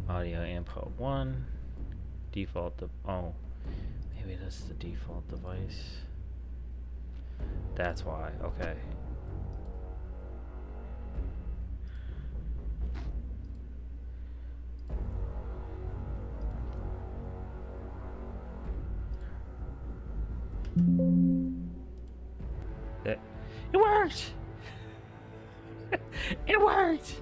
Audio input 1. Default. Oh, maybe that's the default device. That's why. Okay. It worked! It worked!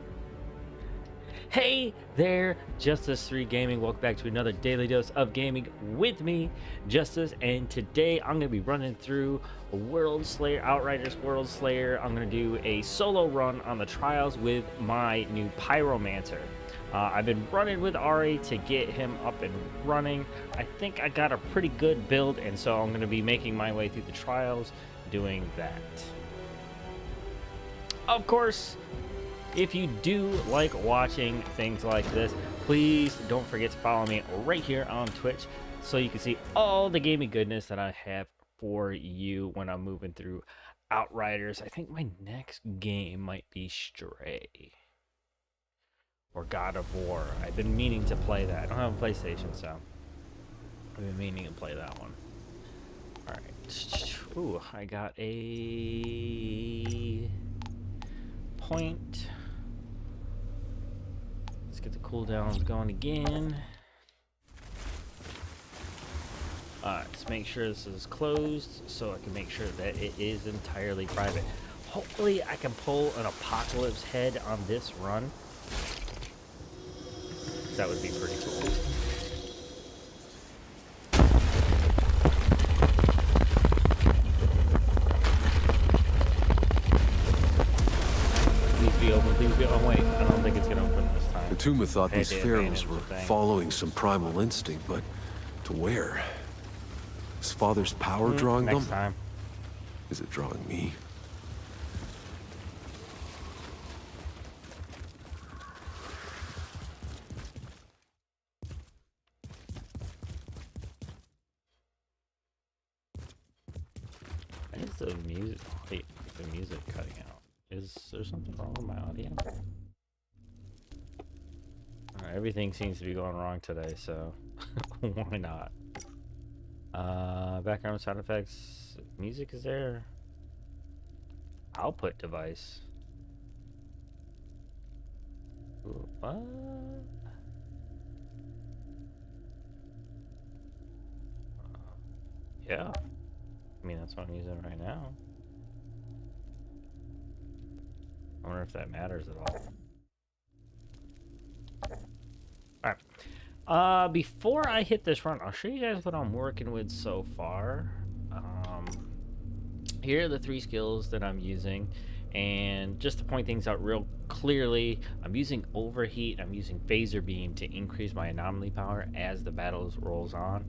Hey there, Justice 3 Gaming. Welcome back to another daily dose of gaming with me, Justice. And today I'm going to be running through Worldslayer, Outriders Worldslayer. I'm going to do a solo run on the trials with my new Pyromancer. I've been running with Ari to get him up and running. I think I got a pretty good build, and so I'm going to be making my way through the trials doing that. Of course, if you do like watching things like this, please don't forget to follow me right here on Twitch so you can see all the gaming goodness that I have for you when I'm moving through Outriders. I think my next game might be Stray or God of War. I've been meaning to play that. I don't have a PlayStation, so I've been meaning to play that one. Alright. Ooh, I got a point. Let's get the cooldowns going again. Let's make sure this is closed so I can make sure that it is entirely private. Hopefully I can pull an apocalypse head on this run. That would be pretty cool. Please be open, please be open. Oh wait, I don't think it's gonna open this time. The Tuma thought these pharaohs were following some primal instinct, but to where? Is Father's power drawing them? Next time. Is it drawing me? Why is the music? Wait, the music cutting out? Is there something wrong with my audio? Everything seems to be going wrong today, so why not? Background sound effects. Music is there. Output device. Ooh, what? Yeah. I mean, that's what I'm using right now. I wonder if that matters at all. Alright. Before I hit this run, I'll show you guys what I'm working with so far. Here are the 3 skills that I'm using. And just to point things out real clearly, I'm using Overheat, I'm using Phaser Beam to increase my anomaly power as the battles rolls on.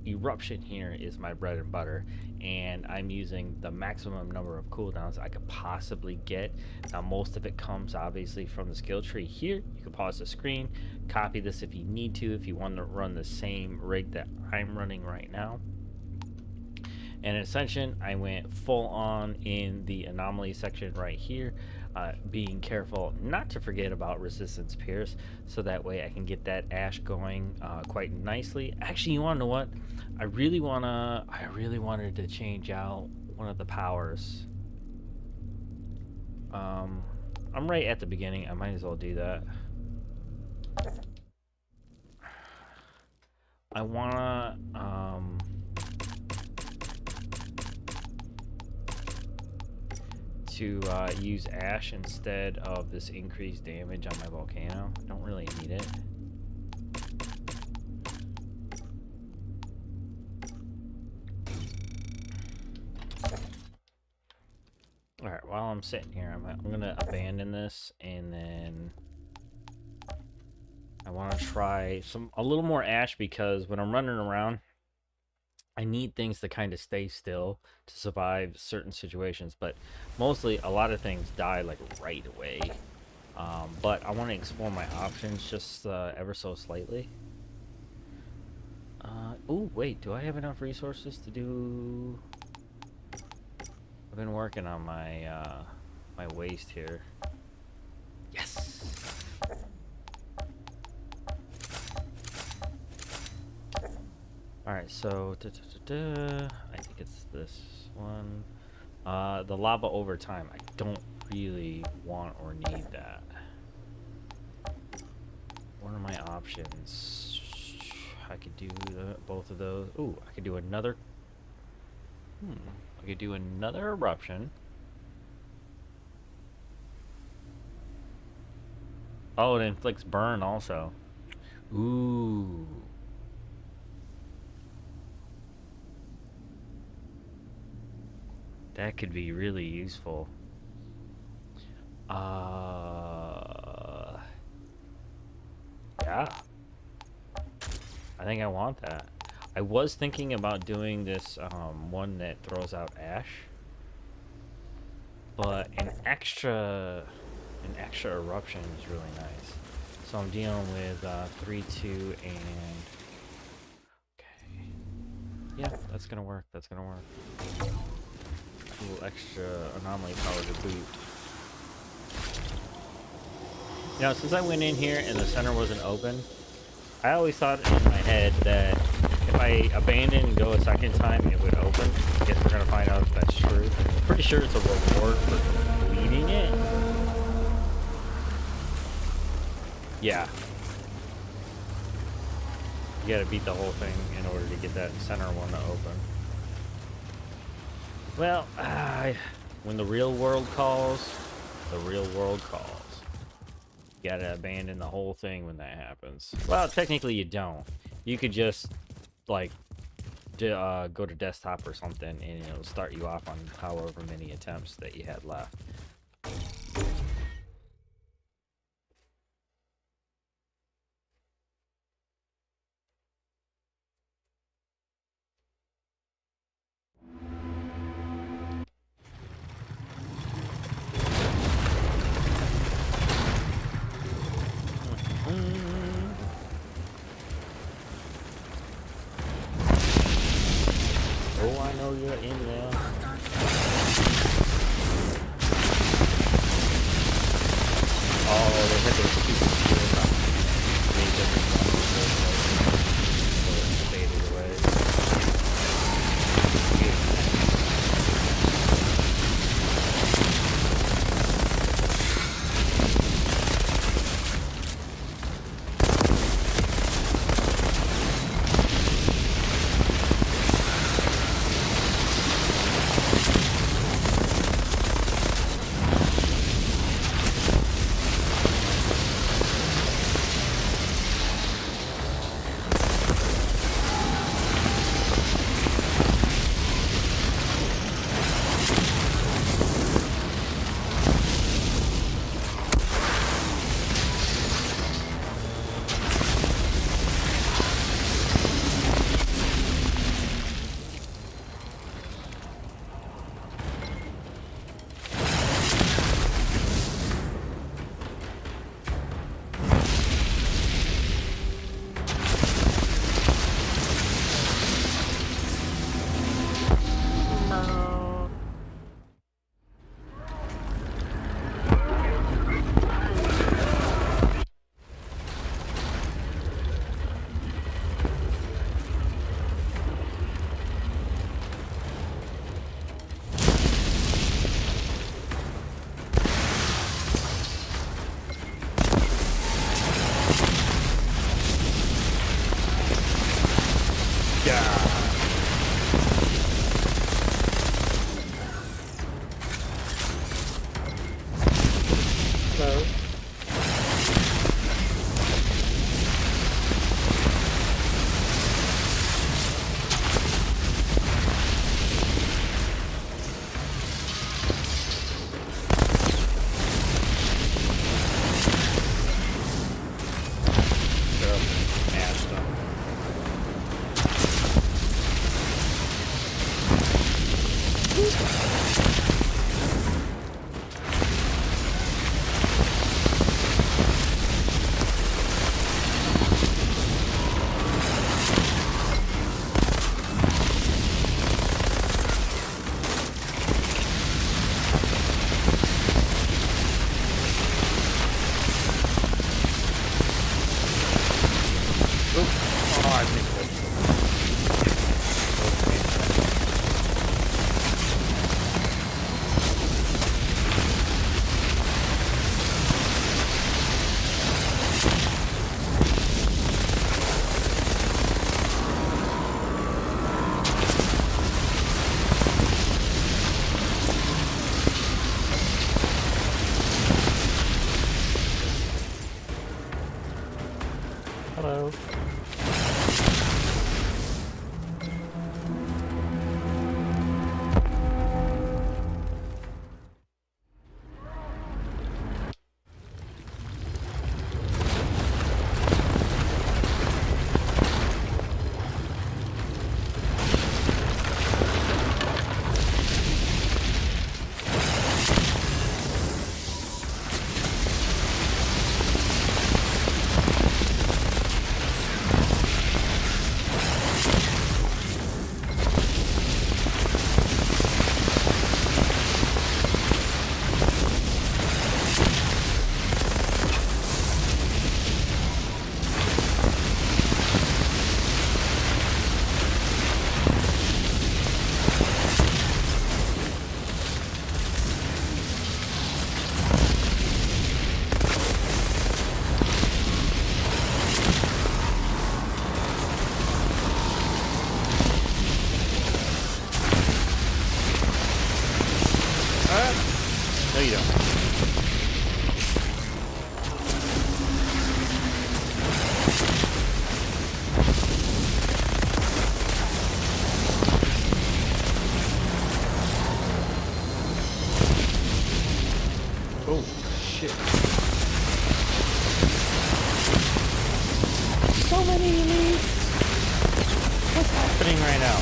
Eruption here is my bread and butter, and I'm using the maximum number of cooldowns I could possibly get. Now most of it comes obviously from the skill tree here. You can pause the screen, copy this if you need to, if you want to run the same rig that I'm running right now. And in Ascension, I went full on in the anomaly section right here, being careful not to forget about Resistance Pierce, so that way I can get that Ash going quite nicely. Actually, you want to know what? I really wanted to change out one of the powers. I'm right at the beginning. I might as well do that. I wanna to use Ash instead of this increased damage on my volcano. I don't really need it. Alright, while I'm sitting here, I'm gonna abandon this, and then I want to try a little more Ash, because when I'm running around, I need things to kind of stay still to survive certain situations, but mostly a lot of things die like right away. But I want to explore my options just ever so slightly. Oh wait, do I have enough resources to do? I've been working on my my waste here. Yes. Alright, so I think it's this one. The lava over time. I don't really want or need that. What are my options? I could do both of those. Ooh, I could do another. I could do another eruption. 'Cause Oh, it inflicts burn also. Ooh. That could be really useful. Yeah. I think I want that. I was thinking about doing this one that throws out ash, but an extra eruption is really nice. So I'm dealing with 3, 2, and okay. Yeah, that's gonna work. That's gonna work. A little extra anomaly power to boot. Now, since I went in here and the center wasn't open, I always thought in my head that if I abandon and go a second time, it would open. I guess we're gonna find out if that's true. Pretty sure it's a reward for completing it. Yeah. You gotta beat the whole thing in order to get that center one to open. Well, when the real world calls, the real world calls. You gotta abandon the whole thing when that happens. Well, technically you don't. You could just, like, go to desktop or something and it'll start you off on however many attempts that you had left. Oh, I know you're in there. Oh, they had those stupid shields on. Made them faded away. No, you don't. Oh, shit. So many elites! What's happening right now?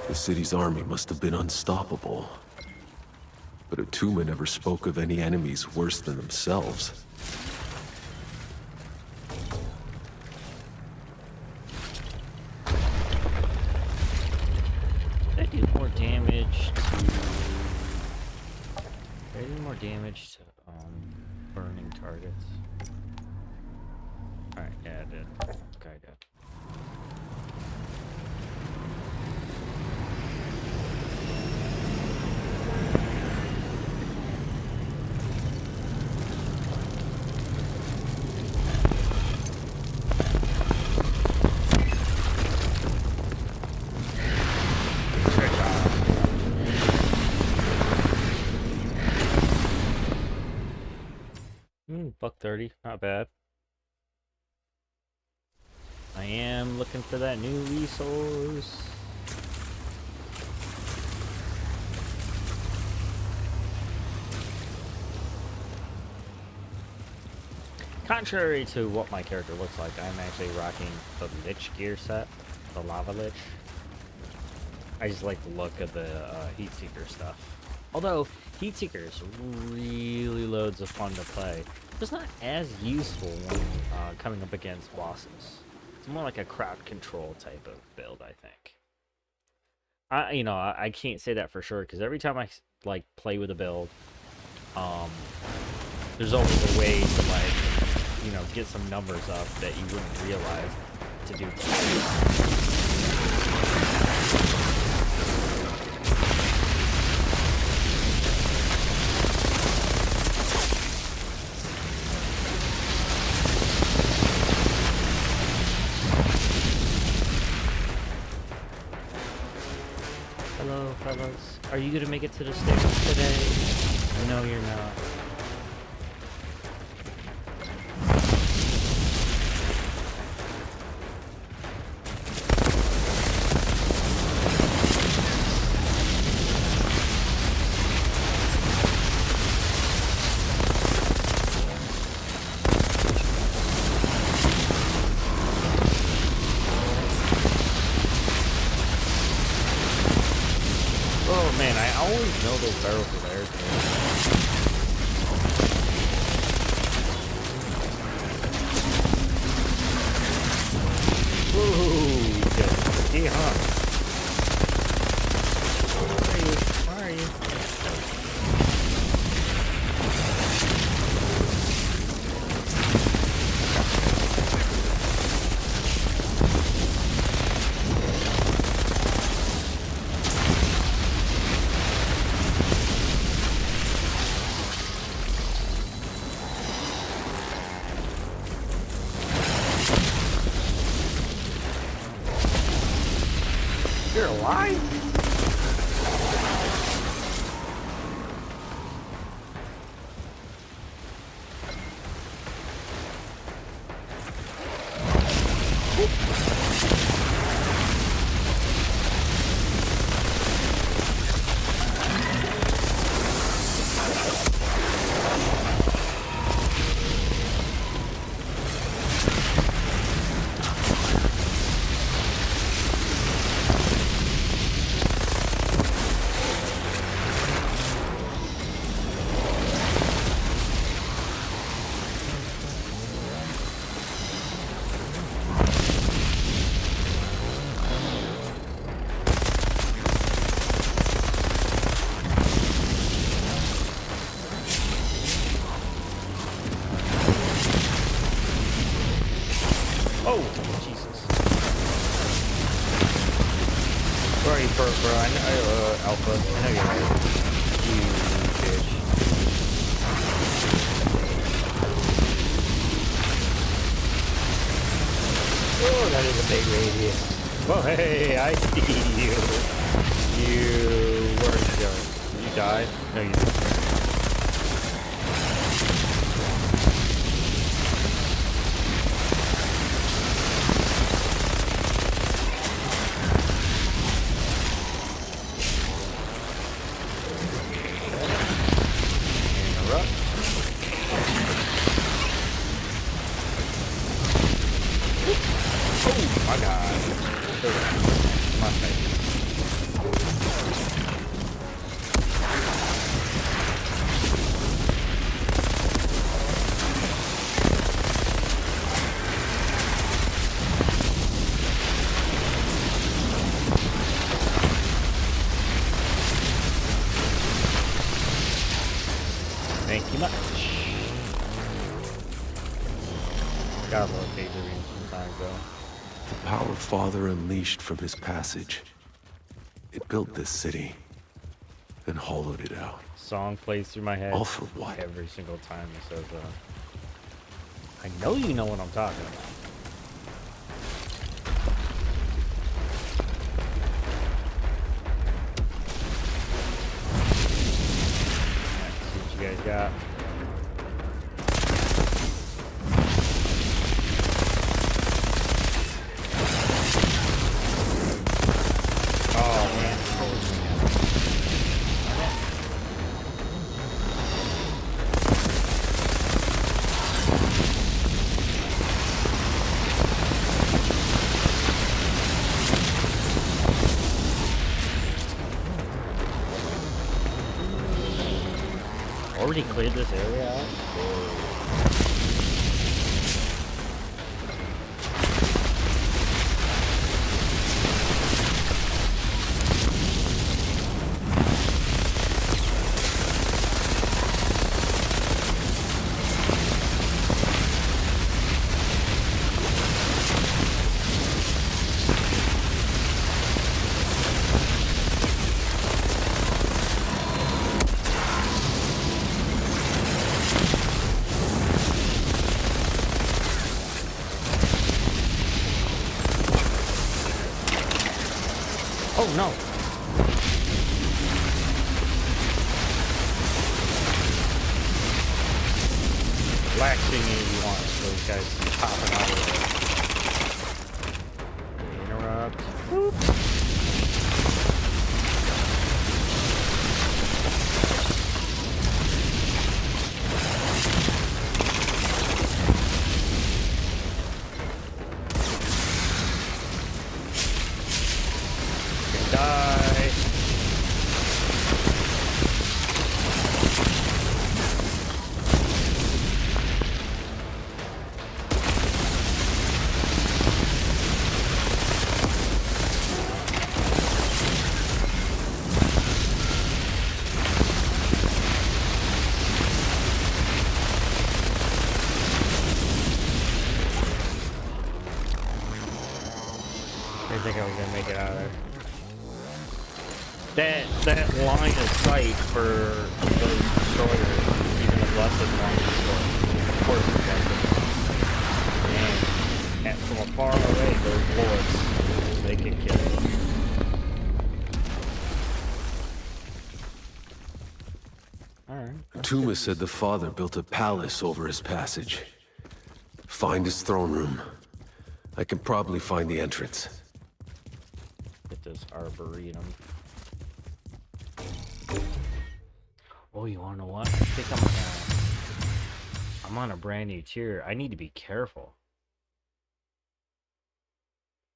The city's army must have been unstoppable. But Atuma never spoke of any enemies worse than themselves. I do more damage to... I do more damage to burning targets. Alright, yeah, I did. Okay, good. Buck 30, not bad. I am looking for that new resource. Contrary to what my character looks like, I'm actually rocking the Lich gear set, the Lava Lich. I just like the look of the Heat Seeker stuff. Although, Heat Seeker is really loads of fun to play. It's not as useful when coming up against bosses. It's more like a crowd control type of build, I think. I can't say that for sure because every time I like play with a build, there's always a way to get some numbers up that you wouldn't realize to do. Hello, fellas. Are you gonna make it to the stage today? No, you're not. Oh man, I always know those barrels are there. Ooh, just pretty hot. Where are you? Where are you? You're alive? Where are you, bro? I know, Alpha. I know you're right. You bitch. Oh, that is a big radius. Whoa, hey, I see you. Where are you going? Did you die? No, you didn't. My God. My face. Thank you much. Gotta love Daydream sometimes though. The power Father unleashed from his passage. It built this city and hollowed it out. Song plays through my head. All for what? Every single time it says, I know you know what I'm talking about. Let's see what you guys got. Already cleared this area out? Oh no! Black thingy you want, so these guys popping out of there. Interrupt. Boop. Die. I think I was gonna make it out of there. That line of sight for those destroyers, even a blessed line of sight, of course it's blessed. And from afar away, those bullets, they can kill you. Alright. Tuma said the Father built a palace over his passage. Find his throne room. I can probably find the entrance. Get this arboretum. Oh, you wanna know what? I think I'm on a brand new tier. I need to be careful.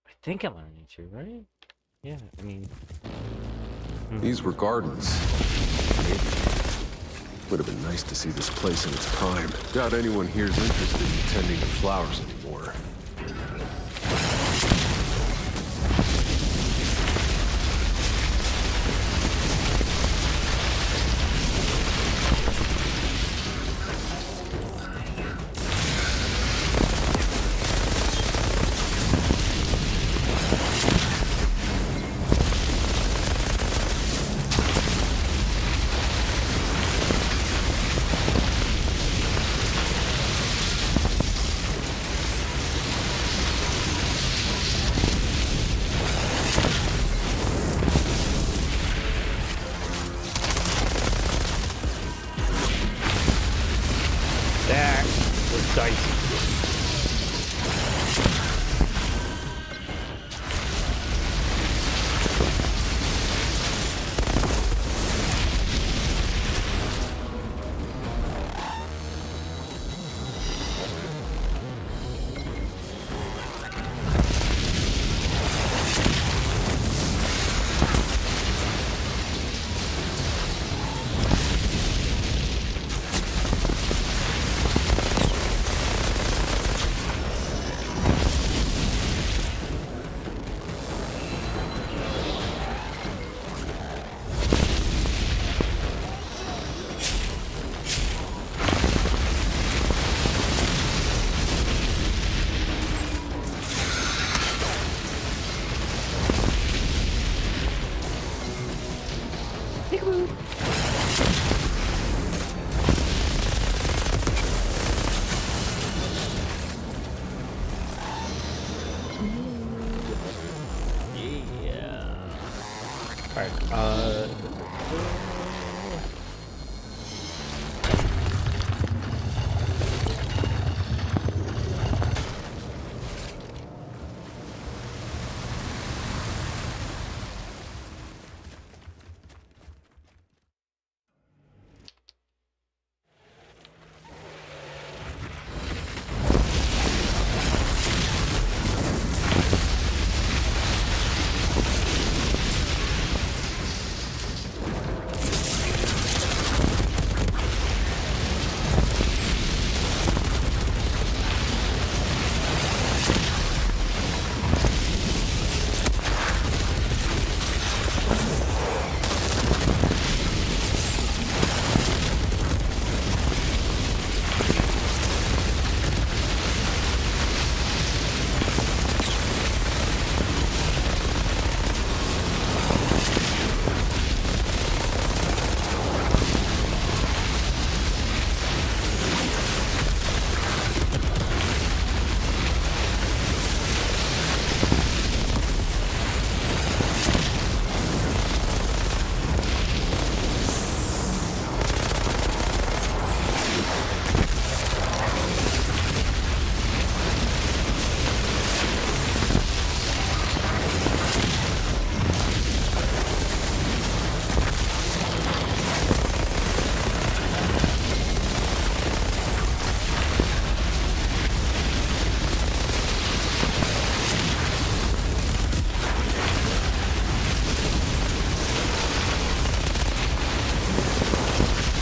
I think I'm on a new tier, right? Yeah, I mean... These were gardens. Would have been nice to see this place in its prime. Doubt anyone here's interested in tending to flowers anymore. Peekaboo. Yeah. Alright,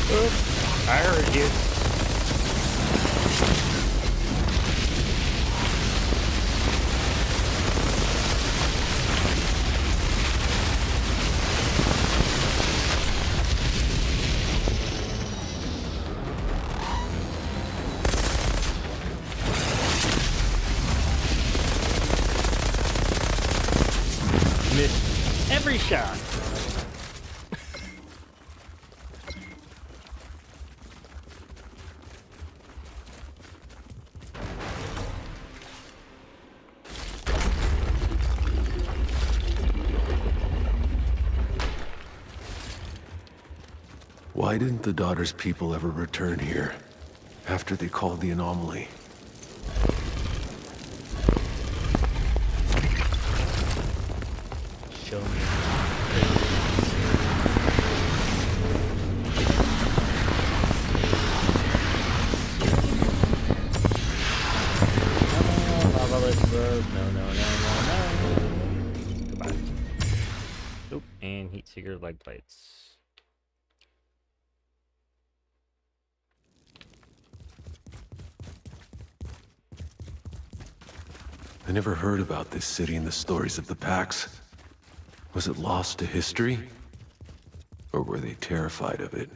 oops, I heard you. Missed every shot. Why didn't the daughter's people ever return here after they called the anomaly? Show me. No. Goodbye. Oop, and heat seeker leg plates. I never heard about this city in the stories of the packs. Was it lost to history? Or were they terrified of it?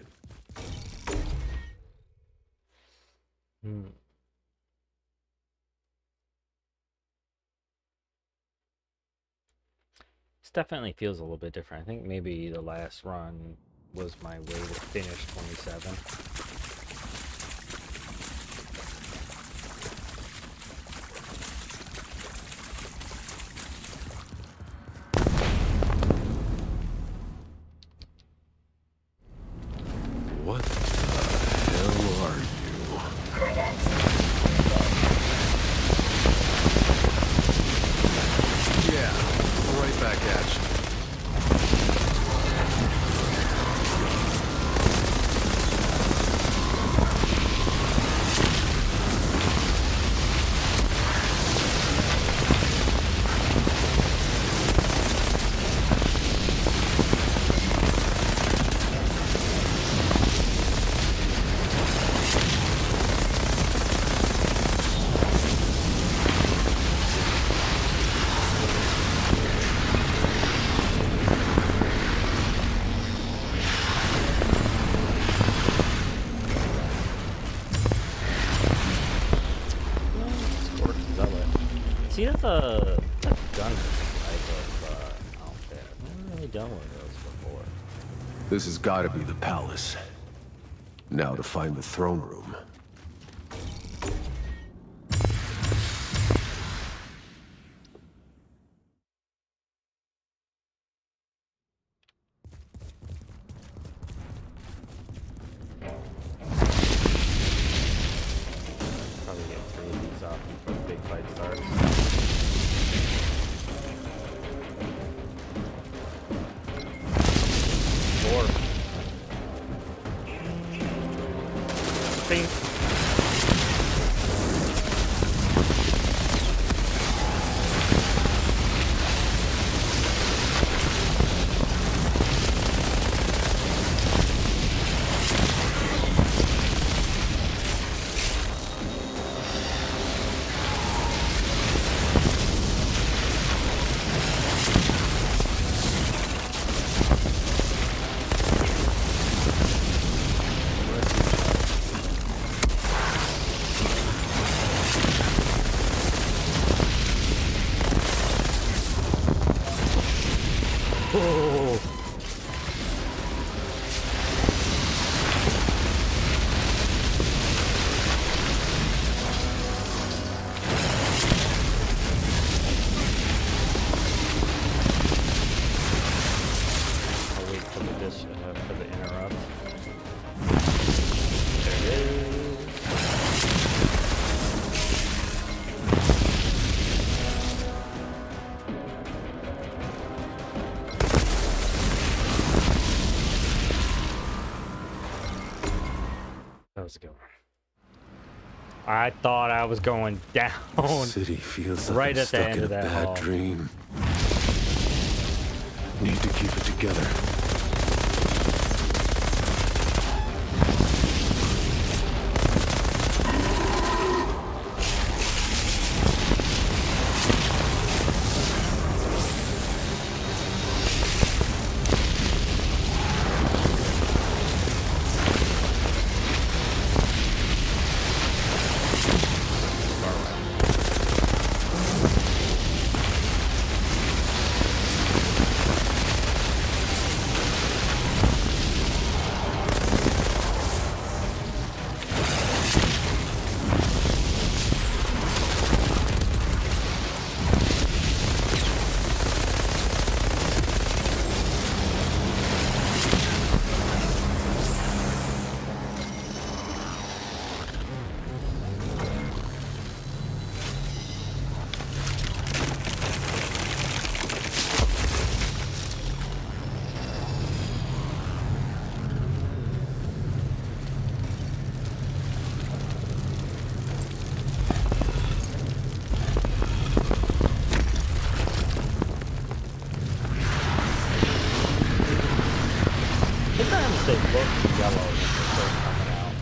This definitely feels a little bit different. I think maybe the last run was my way to finish 27. What the hell are you? Yeah, right back at you. See, that's a gunner type of outfit. I've never really done one of those before. This has got to be the palace. Now to find the throne room. Probably get 3 of these off before the big fight starts. Four. Bing. Oh. I'll wait for the interrupt. There it is. That was a good one. I thought I was going down. The city feels like right I'm at the stuck end in a of that bad hall. dream. Need to keep it together. Sometimes they look yellow when they're first coming out.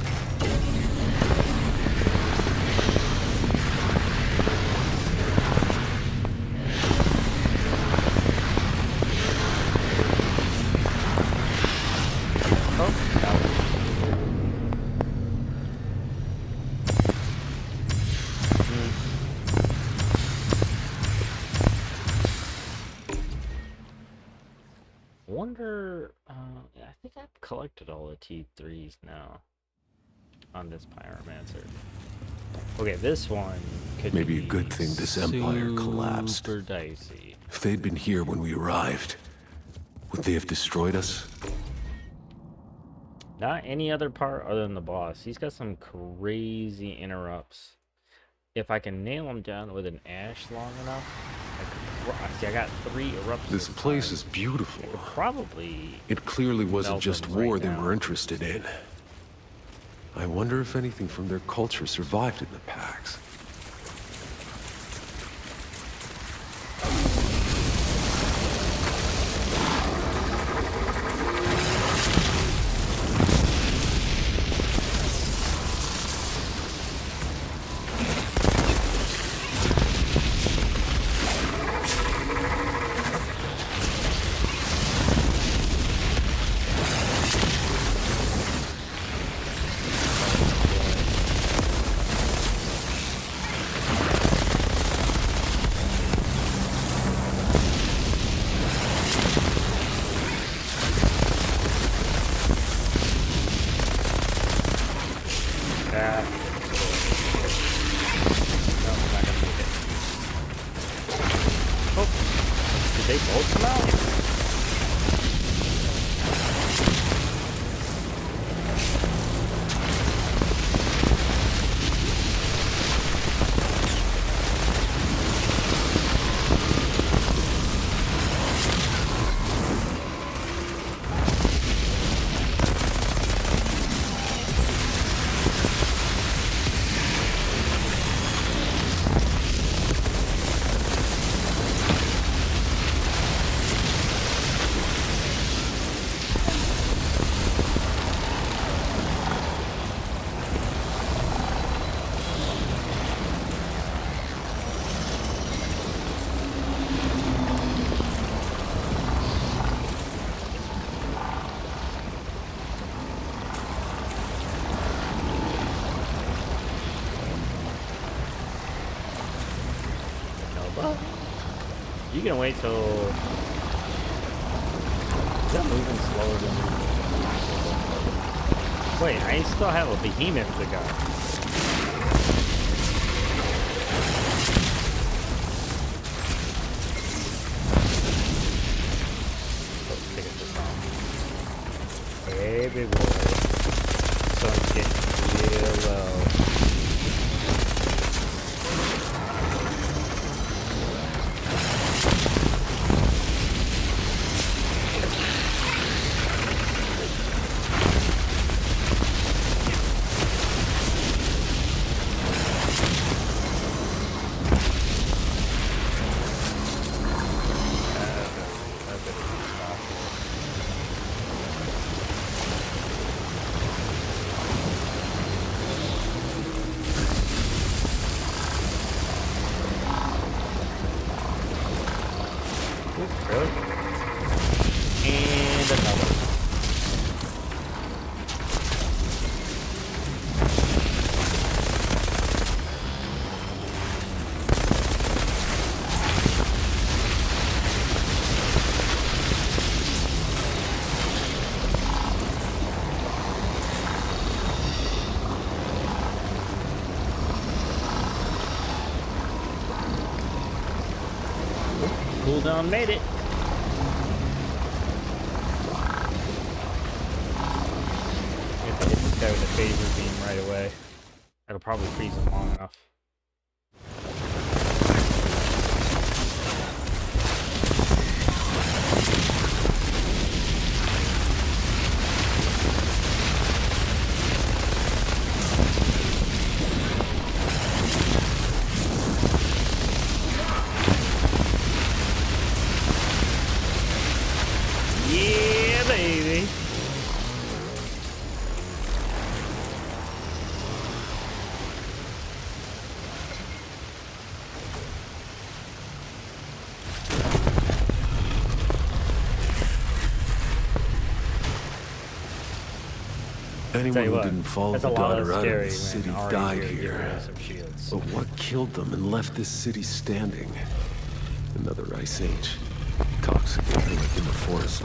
Oh, that was wonder, I think I've collected all the T3s now on this Pyromancer. Okay, this one could Maybe be a good thing this empire collapsed. super dicey. If they'd been here when we arrived, would they have destroyed us? Not any other part other than the boss. He's got some crazy interrupts. If I can nail him down with an ash long enough, see, I got 3 eruptions. This place is beautiful. I could probably. It clearly wasn't melt just them war right they now. were interested in. I wonder if anything from their culture survived in the packs. You can wait till... Is that moving slower than me? Wait, I still have a behemoth to go. Let's figure this out. Hey, big boy. Sun's getting real low. Really? And another. Cooldown made it. If I hit this guy with a phaser beam right away, that'll probably freeze him long enough. Yeah, baby. Anyone who didn't follow That's the a lot daughter out of scary the city when died Ari's here. giving us some shields. But what killed them and left this city standing? Another ice age. Toxic like in the forest.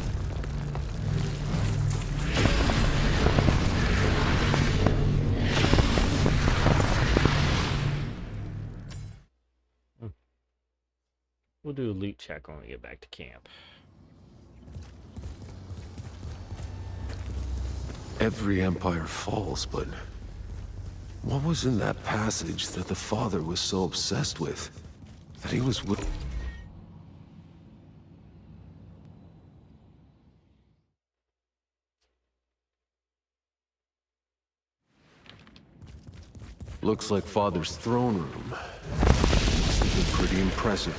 We'll do a loot check when we get back to camp. Every empire falls, but what was in that passage that the father was so obsessed with? That he was with... Looks like Father's throne room. Something pretty impressive.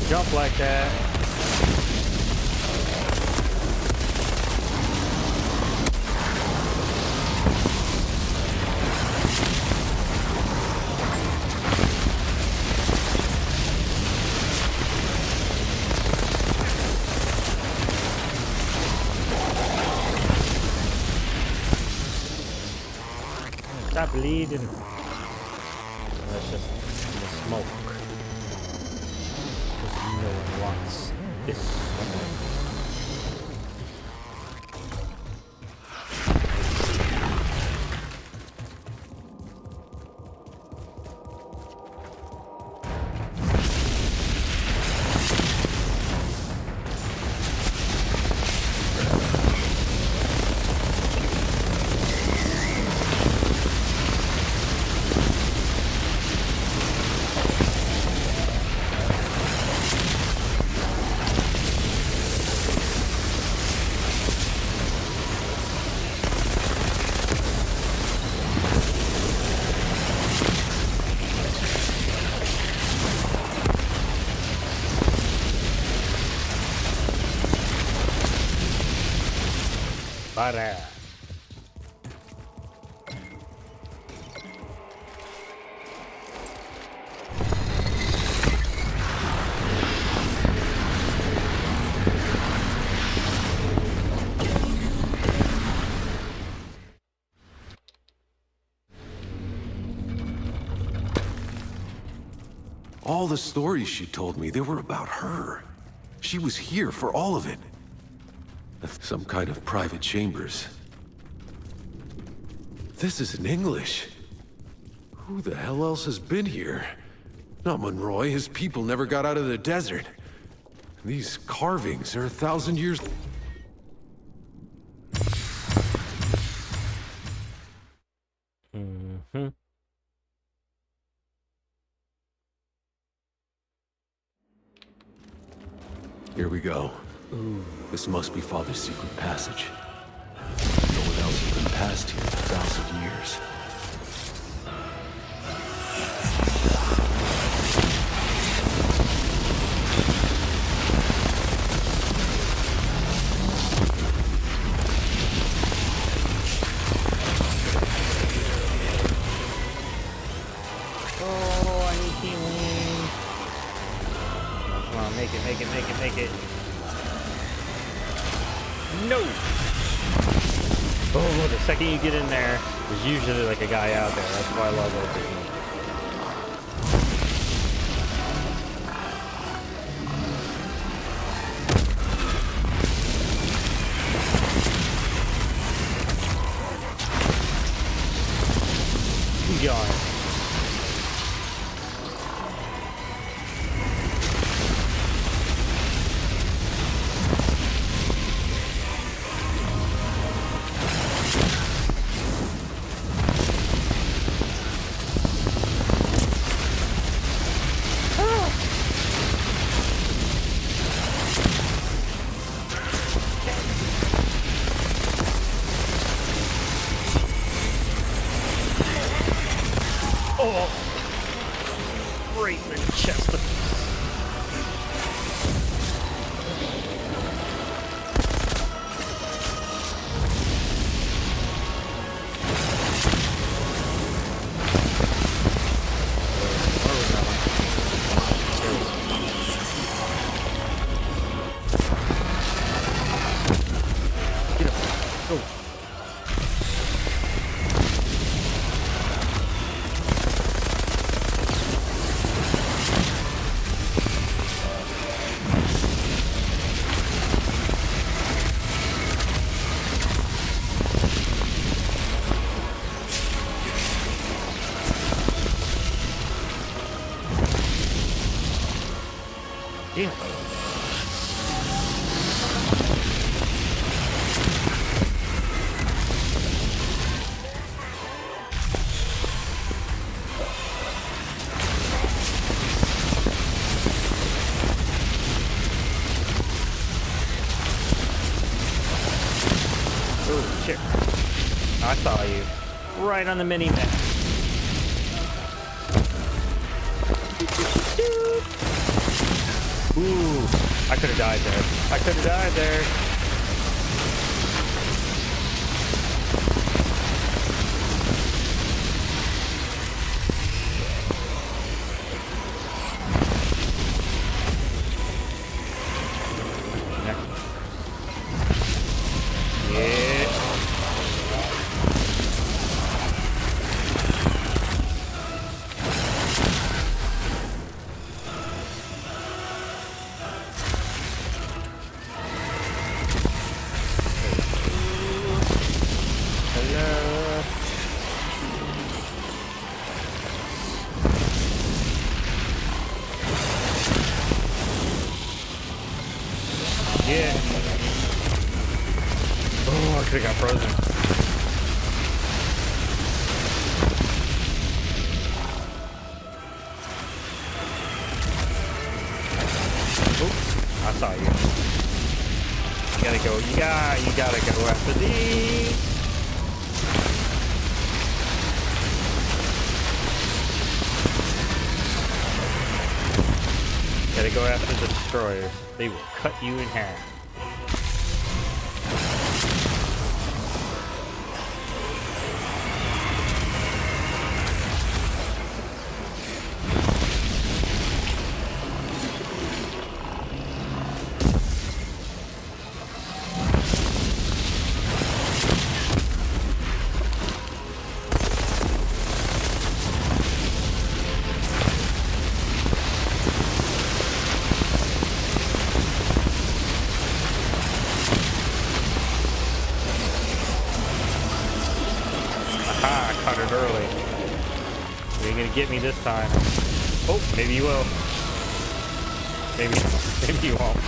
Jump like that. Stop bleeding. That's just the smoke. No one wants this. Butter. All the stories she told me, they were about her. She was here for all of it. Some kind of private chambers. This is in English. Who the hell else has been here? Not Monroy. His people never got out of the desert. These carvings are 1,000 years... Mm-hmm. Here we go. Ooh. This must be Father's secret passage. No one else has been past here for 1,000 years. Oh, I need healing. Come on, make it, make it, make it, make it. No! Oh, the second you get in there, there's usually like a guy out there. That's why I love it. Keep going. Oh, right in the chest. Get up. Go. Damn it. Oh, shit. I saw you. Right on the mini-map. Ooh, I could have died there. I could have died there. Yeah. Hello. Yeah. Oh, I could have got frozen. Oh, I saw you. You gotta go. You gotta go after these. Gotta go after the destroyers. They will cut you in half. get me this time. Oh, maybe you will. Maybe you won't.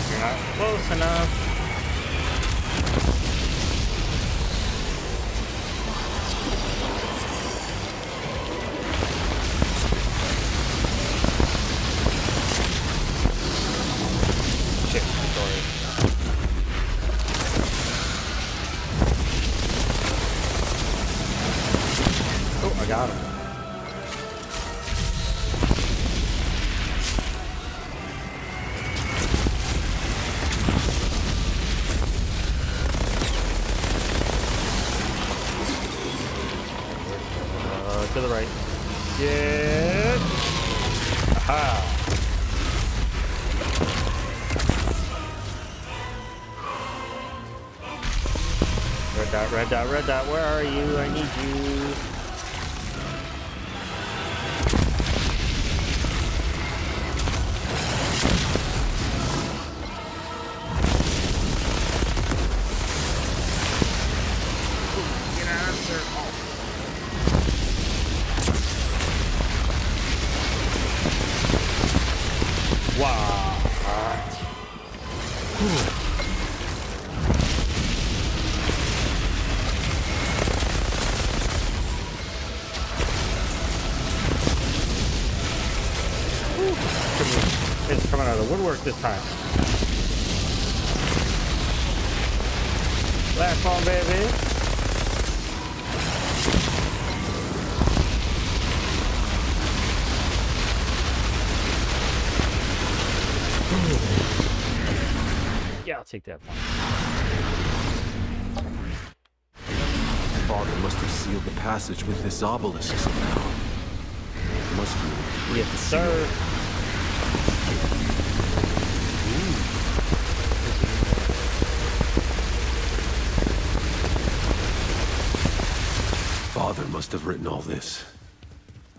You're not close enough. Shit, sorry. Oh, I got him. To the right. Get. Aha. Red dot, red dot, red dot. Where are you? I need you. Get out of there. Oh. Wow. It's coming out of the woodwork this time. Platform, baby. Yeah, I'll take that one. Father must have sealed the passage with this obelisk somehow. Must be. Yes, sir. Father must have written all this.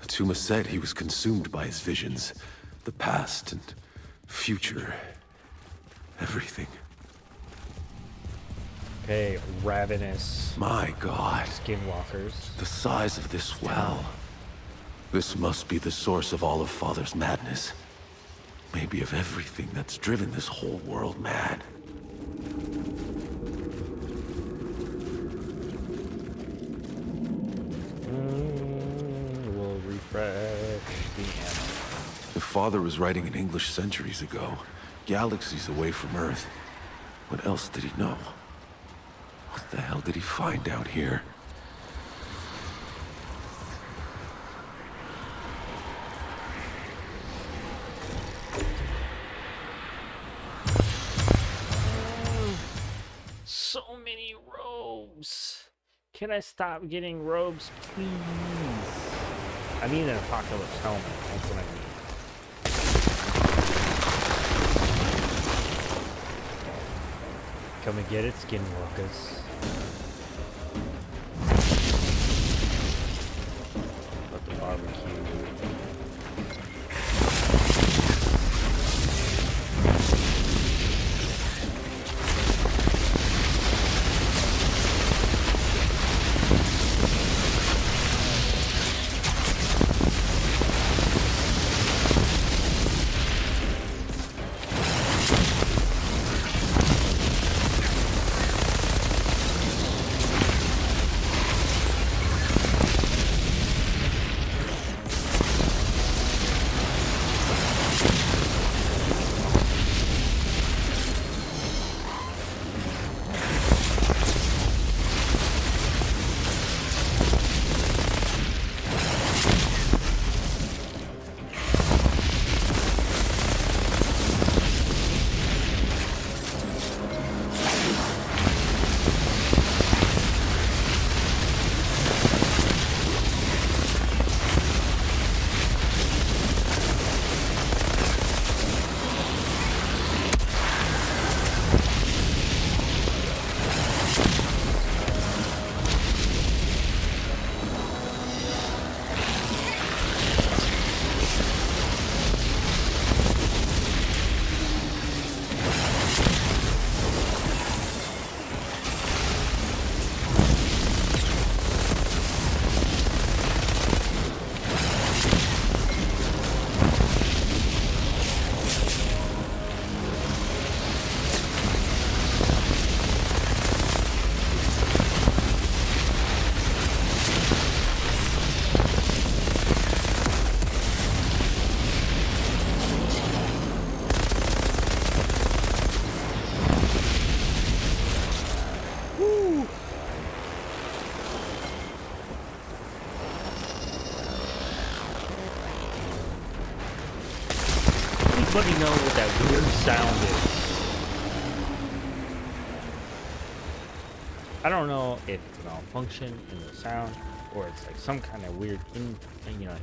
Tuma said he was consumed by his visions. The past and future. Everything. Okay, ravenous My God. skinwalkers. The size of this well. This must be the source of all of Father's madness. Maybe of everything that's driven this whole world mad. We'll refresh the ammo. If Father was writing in English centuries ago, galaxies away from Earth, what else did he know? What the hell did he find out here? So many robes. Can I stop getting robes, please? I need an apocalypse helmet. That's what I need. Come and get it, skinwalkers. Let the barbecue. Let me know what that weird sound is. I don't know if it's a malfunction in the sound or it's like some kind of weird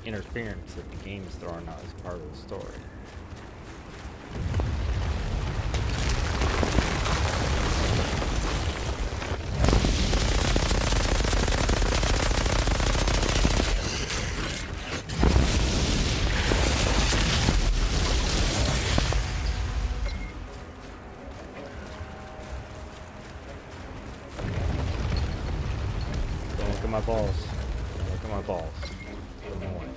interference that the game is throwing out as part of the story. My balls. Look at my balls. Put them away.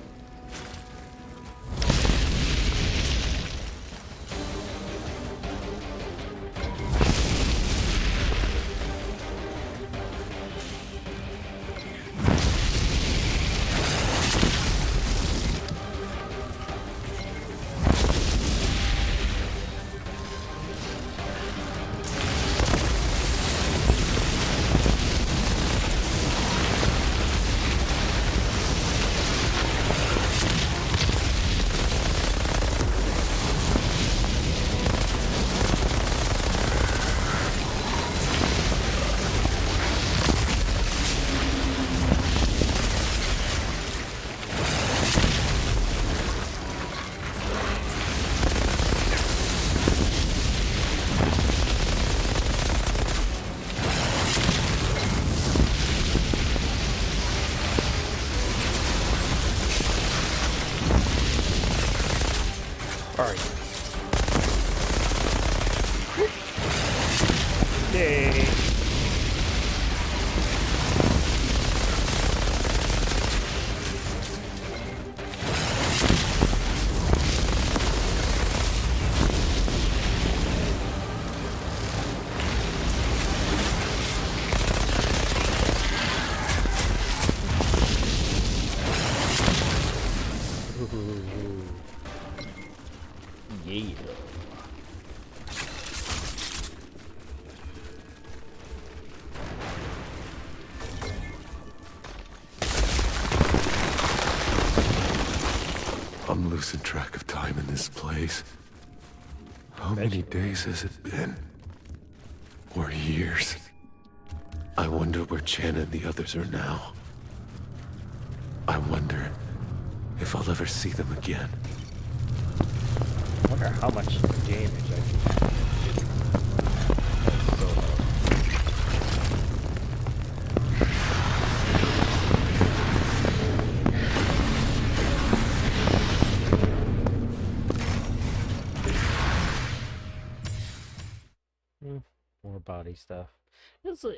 Alright. Yay. Yeah. I'm losing track of time in this place. How many days has it been? Or years? I wonder where Chen and the others are now. I wonder if I'll ever see them again. I wonder how much damage I can do. That's so low. More body stuff.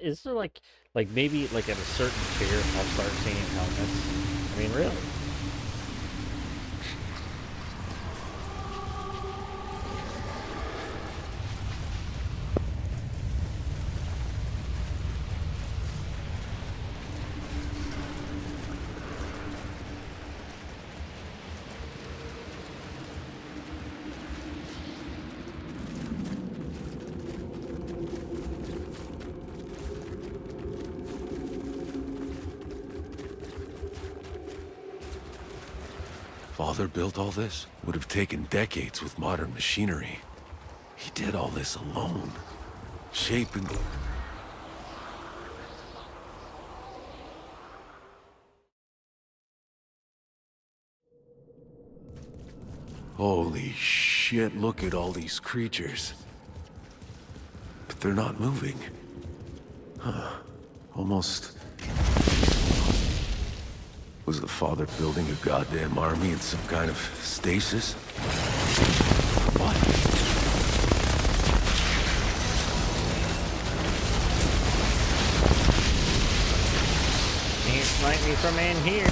Is there like maybe like at a certain tier I'll start seeing helmets? I mean, really? Father built all this? Would have taken decades with modern machinery. He did all this alone. Shaping... Holy shit, look at all these creatures. But they're not moving. Huh. Almost... Was the father building a goddamn army in some kind of stasis? What? Can't snipe me from in here.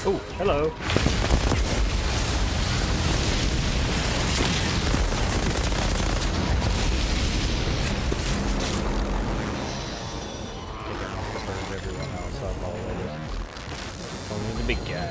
Oh, hello. Big guy.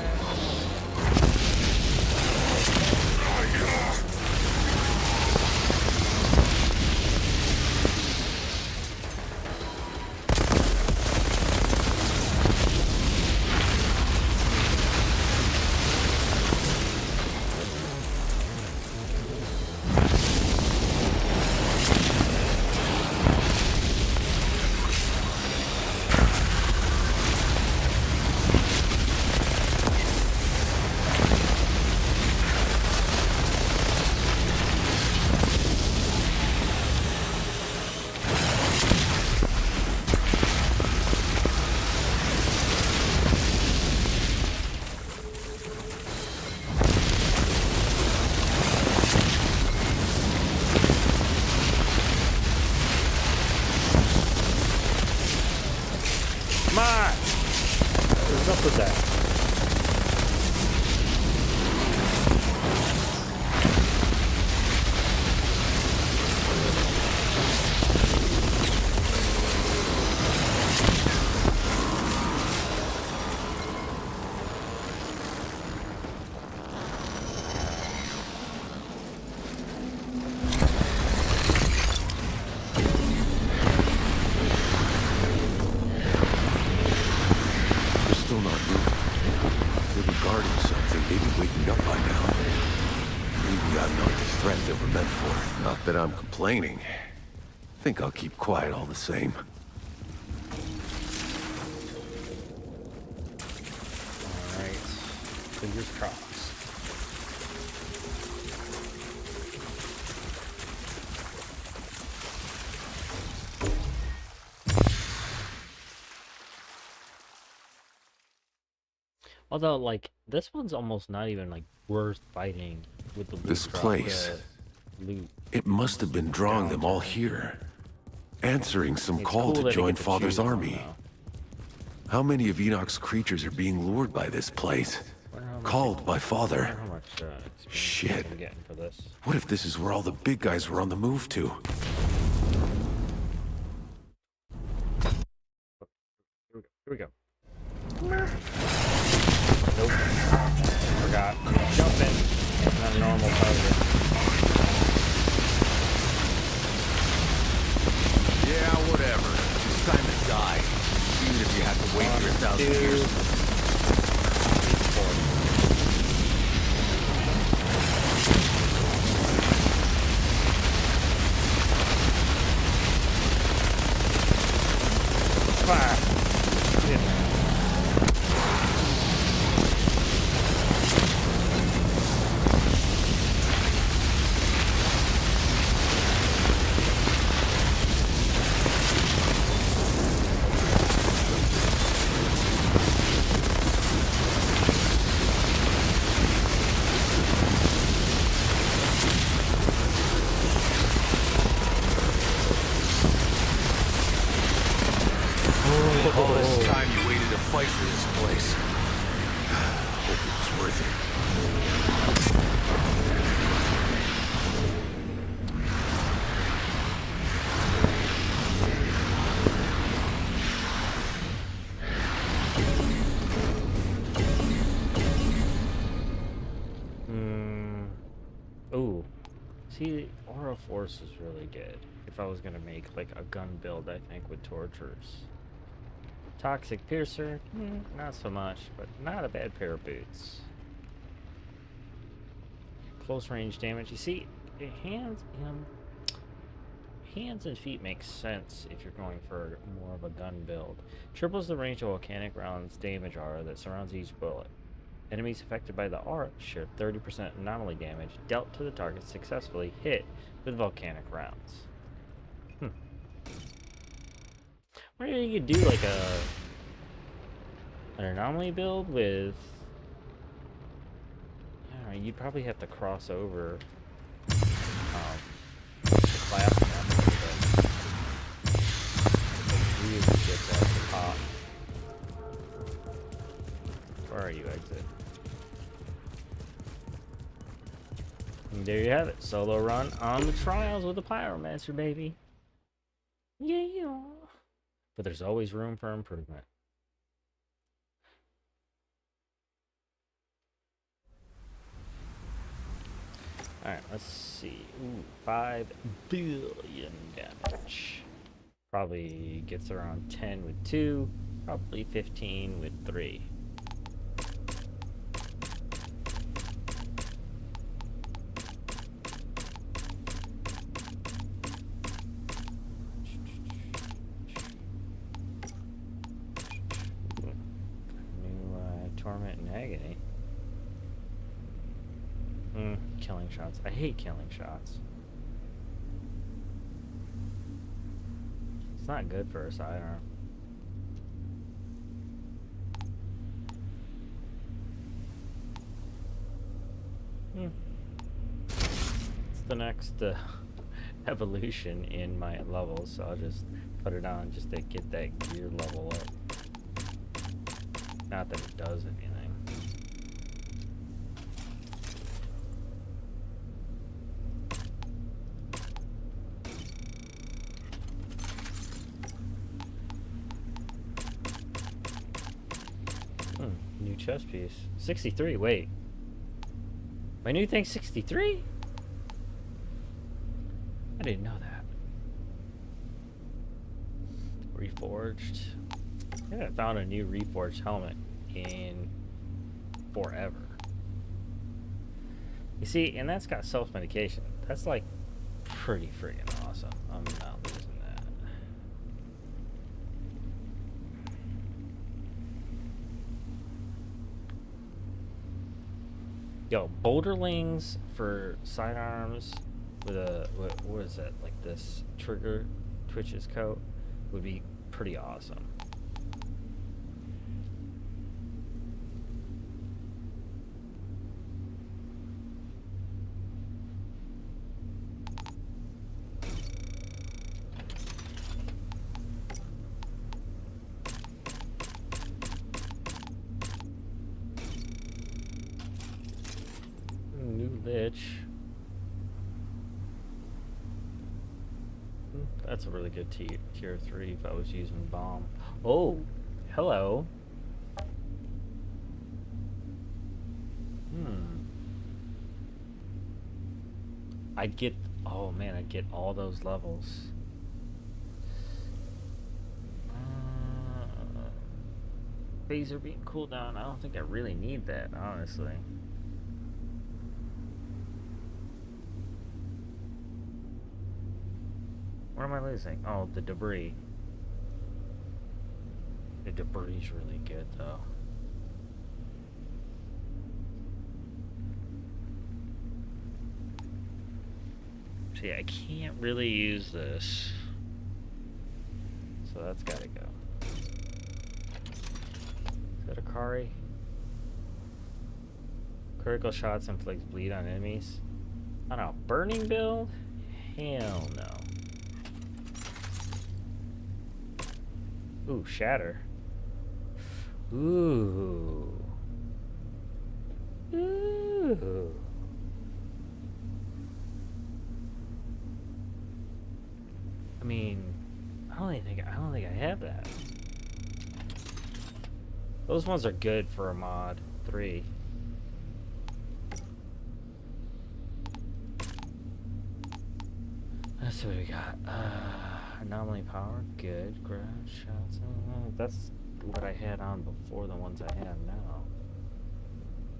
guarding something, they'd be waking up by now. Maybe I'm not the threat they were meant for. Not that I'm complaining. Think I'll keep quiet all the same. Alright. Fingers crossed. Although, like, this one's almost not even, like, worth fighting with the loot This drop, place. Loot. It must have been drawing them all here. Answering some It's call cool to that I join get to Father's choose one, army. though. How many of Enoch's creatures are being lured by this place? Called by I Father. wonder how much experience Shit. I'm getting for this. What if this is where all the big guys were on the move to? Here we go. Nope. Forgot. Jumping. It's not a normal target. Yeah, whatever. It's time to die. Even if you have to wait for 1,000 years. 4. Fire. All this time you waited to fight for this place. Hope it was worth it. Ooh. See, Aura Force is really good. If I was gonna make like a gun build, I think with Tortures. Toxic Piercer, not so much, but not a bad pair of boots. Close range damage. You see, hands and feet make sense if you're going for more of a gun build. Triples the range of volcanic rounds damage aura that surrounds each bullet. Enemies affected by the aura share 30% anomaly damage dealt to the target successfully hit with volcanic rounds. Wonder if you could do like an anomaly build with. I don't know, you'd probably have to cross over the class anomaly, but really get that at the top. Where are you, exit? And there you have it. Solo run on the trials with the Pyromancer, baby. Yeah. But there's always room for improvement. Alright, let's see. Ooh, 5 billion damage. Probably gets around 10 with 2. Probably 15 with 3. Torment and Agony. Killing shots. I hate killing shots. It's not good for a sidearm. It's the next evolution in my levels, so I'll just put it on just to get that gear level up. Not that it does anything. New chest piece. 63, wait. My new thing's 63? I didn't know that. Reforged. Yeah, I found a new reforged helmet in forever. You see, and that's got self-medication. That's like pretty freaking awesome. I'm not losing that. Yo, boulderlings for sidearms with a what is that, like this trigger twitches coat would be pretty awesome. New lich. That's a really good tier 3 if I was using bomb. Oh, hello. I'd get, oh man, I'd get all those levels. Phaser being cooldown, I don't think I really need that, honestly. What am I losing? Oh, the debris. The debris is really good, though. See, I can't really use this. So that's gotta go. Is that a Kari? Critical shots inflicts bleed on enemies. On a burning build? Hell no. Ooh, shatter. Ooh. Ooh. I mean, I don't think I have that. Those ones are good for a mod 3. Let's see what we got. Anomaly power, good. Grab shots. That's what I had on before the ones I have now.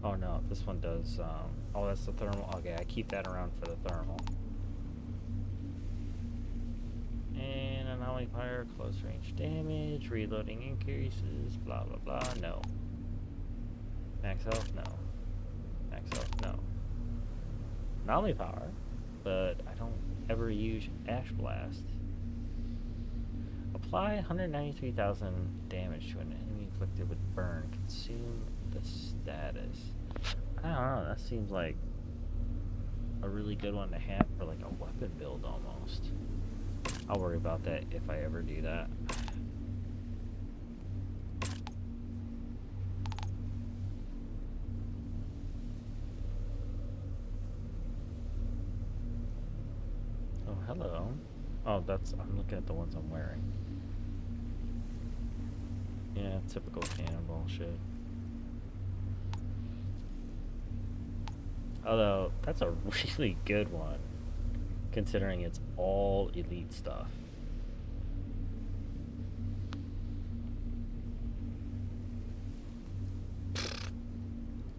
Oh no, this one does. Oh, that's the thermal. Okay, I keep that around for the thermal. And anomaly power, close range damage, reloading increases, blah blah blah. No. Max health, no. Max health, no. Anomaly power, but I don't ever use Ash Blast. Apply 193,000 damage to an enemy inflicted with burn. Consume the status. I don't know, that seems like a really good one to have for like a weapon build almost. I'll worry about that if I ever do that. Oh, hello. Oh, I'm looking at the ones I'm wearing. Yeah, typical cannonball shit. Although, that's a really good one, considering it's all elite stuff.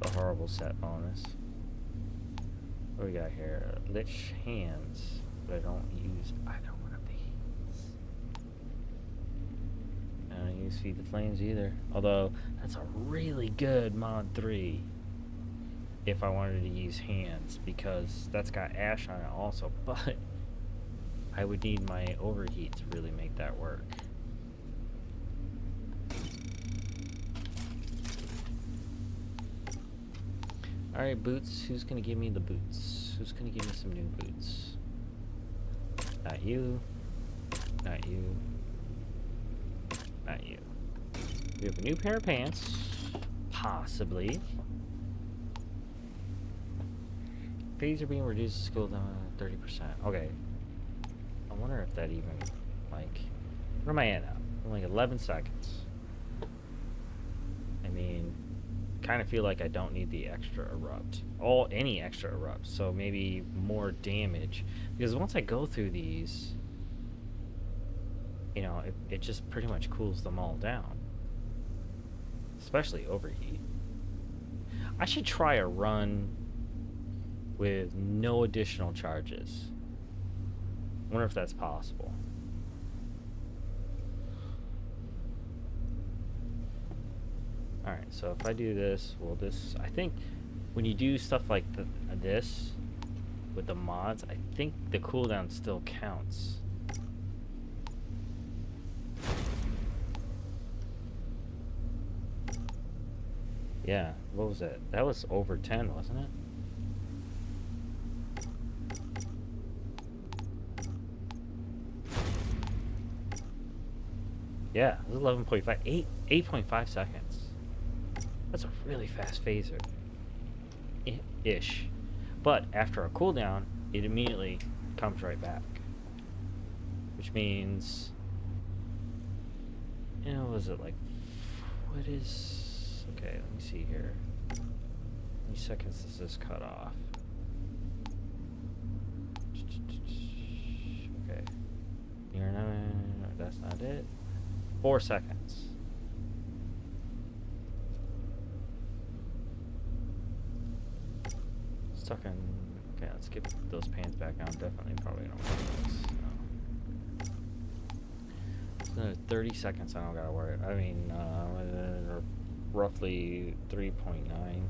The horrible set bonus. What do we got here? Lich hands, but I don't use either one of these. I don't use Feed the Flames either. Although, that's a really good mod 3. If I wanted to use hands, because that's got ash on it also, but I would need my overheat to really make that work. Alright, boots. Who's gonna give me the boots? Who's gonna give me some new boots? Not you. Not you. Not you. We have a new pair of pants. Possibly. Fees are being reduced to school down 30%. Okay. I wonder if that even, like... Where am I at now? I'm like 11 seconds. I mean... kind of feel like I don't need the extra erupt. Any extra erupt. So maybe more damage. Because once I go through these... you know, it just pretty much cools them all down. Especially overheat. I should try a run with no additional charges. Wonder if that's possible. Alright, so if I do this, well, this, I think when you do stuff like this with the mods, I think the cooldown still counts. Yeah, what was that? That was over 10, wasn't it? Yeah, it was 11.5, 8.5 seconds. That's a really fast phaser. Ish. But after a cooldown, it immediately comes right back. Which means, you know, was it like, what is, okay, let me see here. How many seconds does this cut off? Okay. That's not it. 4 seconds. Stuck in. Okay, let's get those pants back on. Definitely probably don't want this. No. It's another 30 seconds. I don't gotta worry. I mean, roughly 3.9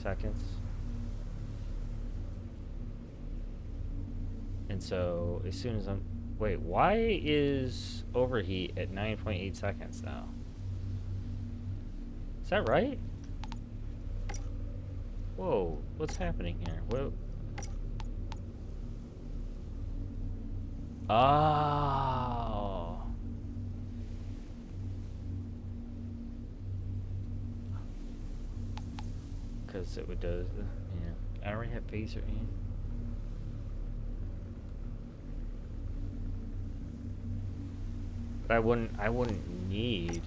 seconds. And so as soon as I'm. Wait, why is overheat at 9.8 seconds now? Is that right? Whoa, what's happening here? Whoa. Oh. Because it would do, yeah. I already have phaser in. But I wouldn't need,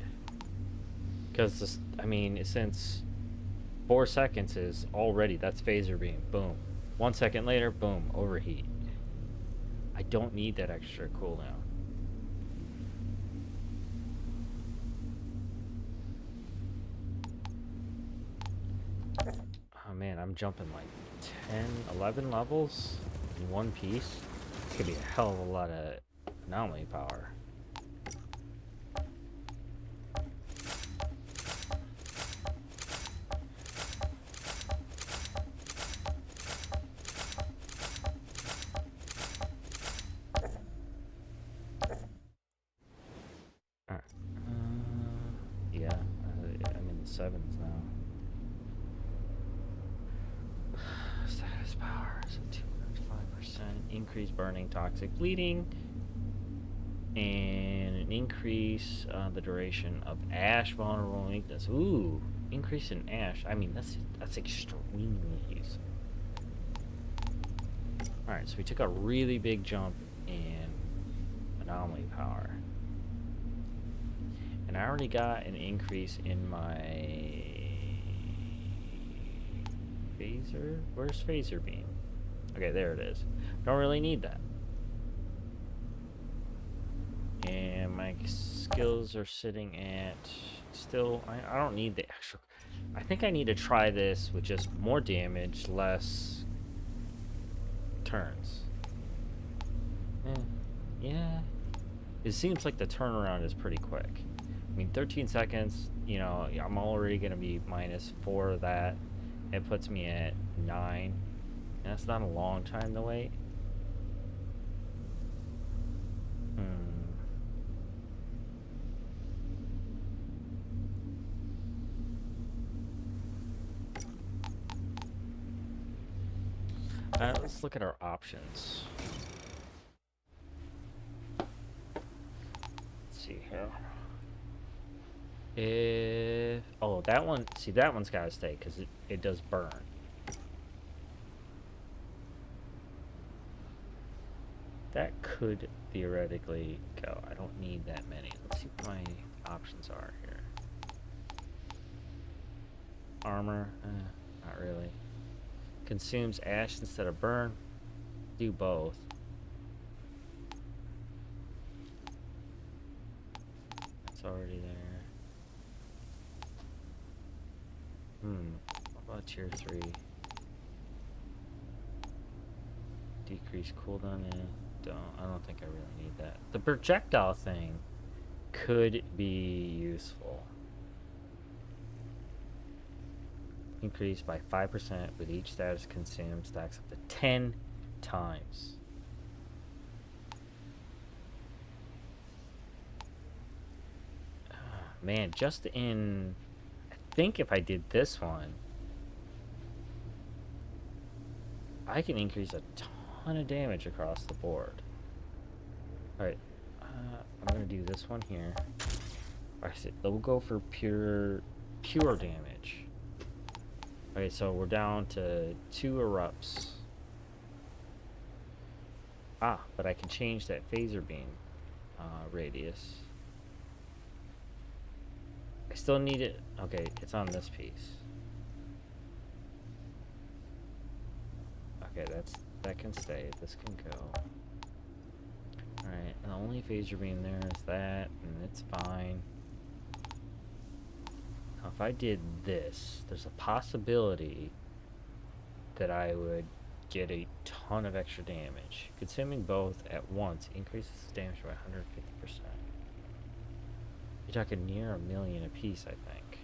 because this, I mean, since 4 seconds is already, that's phaser beam, boom. 1 second later, boom, overheat. I don't need that extra cooldown. Oh man, I'm jumping like 10, 11 levels in one piece. It's gonna be a hell of a lot of anomaly power. Sevens now. Status power is at 205%. Increased burning, toxic bleeding, and an increase the duration of ash, vulnerable weakness. Ooh, increase in ash. I mean, that's extremely useful. All right, so we took a really big jump in anomaly power. And I already got an increase in my phaser. Where's phaser beam? Okay, there it is. Don't really need that. And my skills are sitting at still. I don't need the extra. I think I need to try this with just more damage, less turns. Yeah. It seems like the turnaround is pretty quick. I mean, 13 seconds, you know, I'm already going to be -4 of that. It puts me at 9. And that's not a long time to wait. Let's look at our options. Let's see here. Oh, that one, see, that one's got to stay because it does burn. That could theoretically go. I don't need that many. Let's see what my options are here. Armor, not really. Consumes ash instead of burn. Do both. That's already there. about tier 3? Decrease cooldown. I don't think I really need that. The projectile thing could be useful. Increase by 5% with each status consumed, stacks up to 10 times. Man, just in... I think if I did this one, I can increase a ton of damage across the board. Alright, I'm gonna do this one here. Alright, we'll go for pure damage. Okay, so we're down to 2 erupts. But I can change that phaser beam radius. I still need it. Okay, it's on this piece. Okay, that can stay. This can go. Alright, and the only phaser beam there is that, and it's fine. Now, if I did this, there's a possibility that I would get a ton of extra damage. Consuming both at once increases damage by 150%. You're talking near 1,000,000 a piece, I think.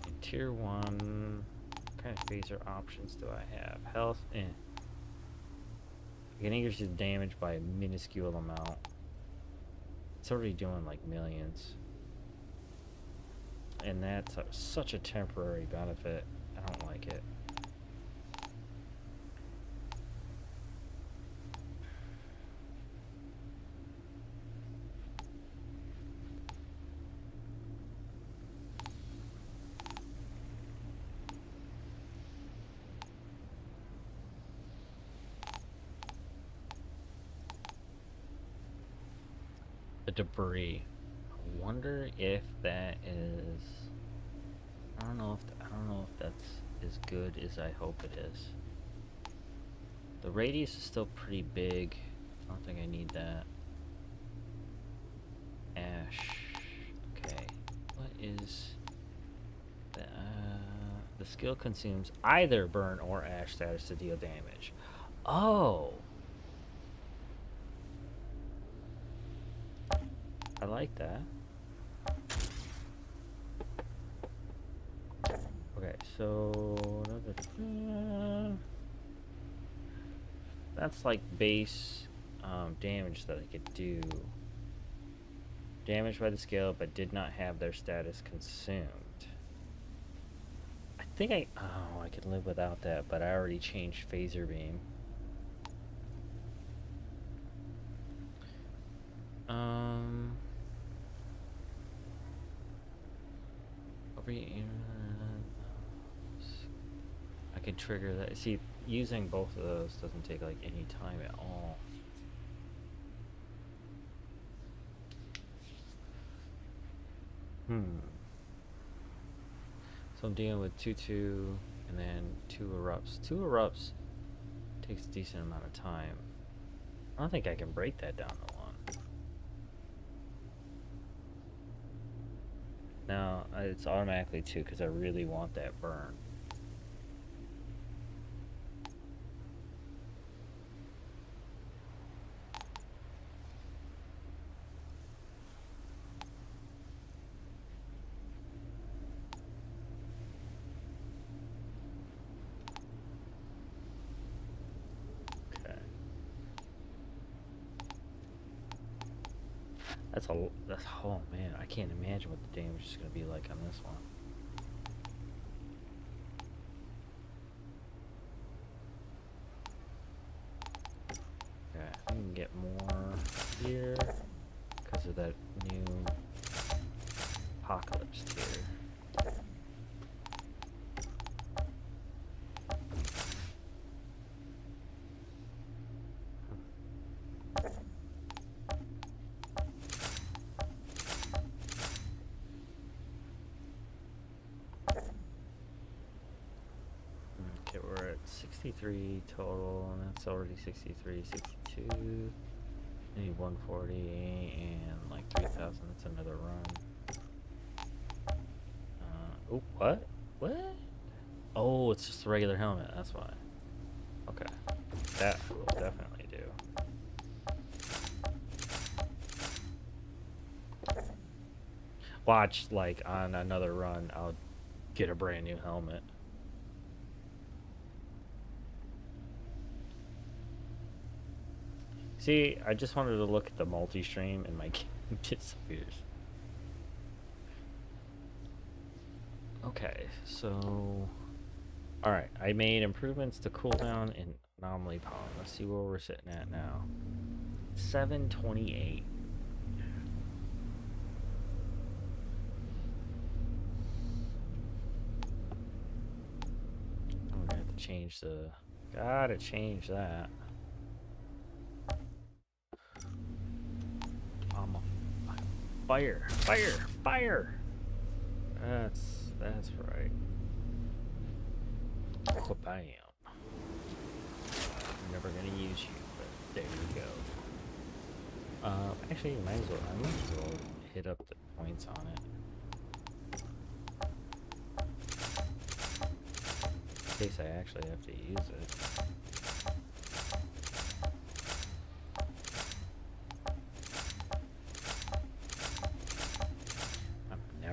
In tier 1, what kind of phaser options do I have? Health, I can increase the damage by a minuscule amount. It's already doing like millions. And that's such a temporary benefit. I don't like it. The debris. I wonder if that is... I don't know if that's as good as I hope it is. The radius is still pretty big. I don't think I need that. Ash. Okay. What is... the skill consumes either burn or ash status to deal damage. Oh! I like that. Okay, so that's like base damage that I could do. Damaged by the skill, but did not have their status consumed. I think I could live without that, but I already changed phaser beam. I can trigger that. See, using both of those doesn't take like any time at all. So I'm dealing with 2-2 and then 2 erupts. 2 erupts takes a decent amount of time. I don't think I can break that down to 1. Now, it's automatically 2 because I really want that burn. That's oh man, I can't imagine what the damage is going to be like on this one. Okay, I can get more here because of that new apocalypse tier. Okay, we're at 63 total, and that's already 63, 62. Maybe 140 and like 3,000. That's another run. Oh, what? What? Oh, it's just a regular helmet. That's why. Okay. That will definitely do. Watch, like, on another run, I'll get a brand new helmet. See, I just wanted to look at the multi-stream and my game disappears. Okay, so... Alright, I made improvements to cooldown and anomaly power. Let's see where we're sitting at now. 728. I'm gonna have to change the... Gotta change that. Fire! Fire! Fire! That's right. Bam. I'm never gonna use you, but there you go. Actually, I might as well hit up the points on it. In case I actually have to use it.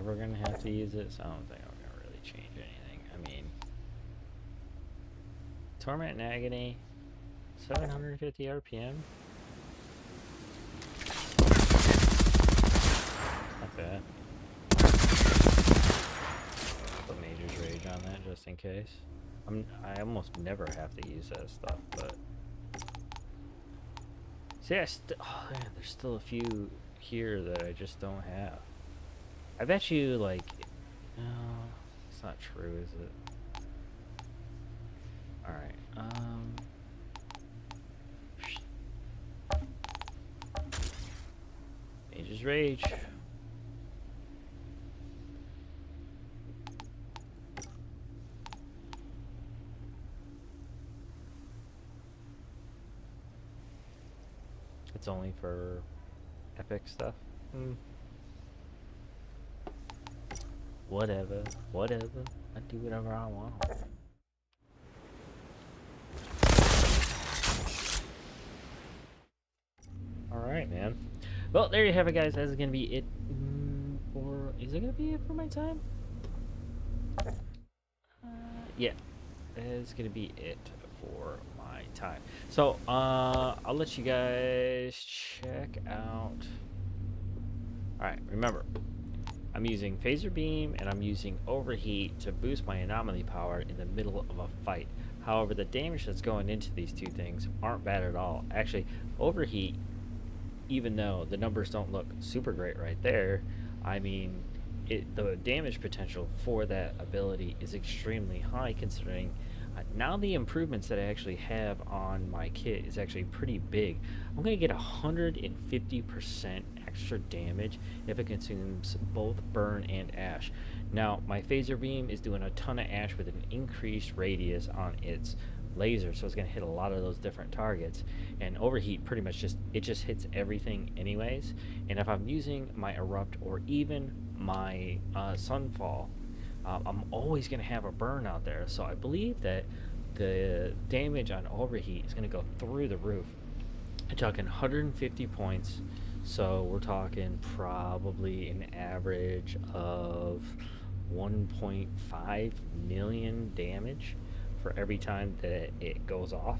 We're gonna have to use it, so I don't think I'm gonna really change anything. I mean, Torment and Agony, 750 RPM. Not bad. Put Major's Rage on that just in case. I almost never have to use that stuff, but see, oh man, there's still a few here that I just don't have. I bet you, like, no, it's not true, is it? Alright, Mage's Rage. It's only for epic stuff. Whatever. I do whatever I want. Alright, man. Well, there you have it, guys. That's gonna be it for... Is it gonna be it for my time? Yeah. That's gonna be it for my time. So, I'll let you guys check out... Alright, remember. I'm using Phaser Beam and I'm using Overheat to boost my anomaly power in the middle of a fight. However, the damage that's going into these two things aren't bad at all. Actually, Overheat, even though the numbers don't look super great right there, I mean, the damage potential for that ability is extremely high considering now the improvements that I actually have on my kit is actually pretty big. I'm going to get 150% extra damage if it consumes both burn and ash. Now my Phaser Beam is doing a ton of ash with an increased radius on its laser, so it's going to hit a lot of those different targets, and Overheat pretty much just hits everything anyways. And if I'm using my Erupt or even my Sunfall, I'm always going to have a burn out there, so I believe that the damage on Overheat is going to go through the roof. I'm talking 150 points, so we're talking probably an average of 1.5 million damage for every time that it goes off,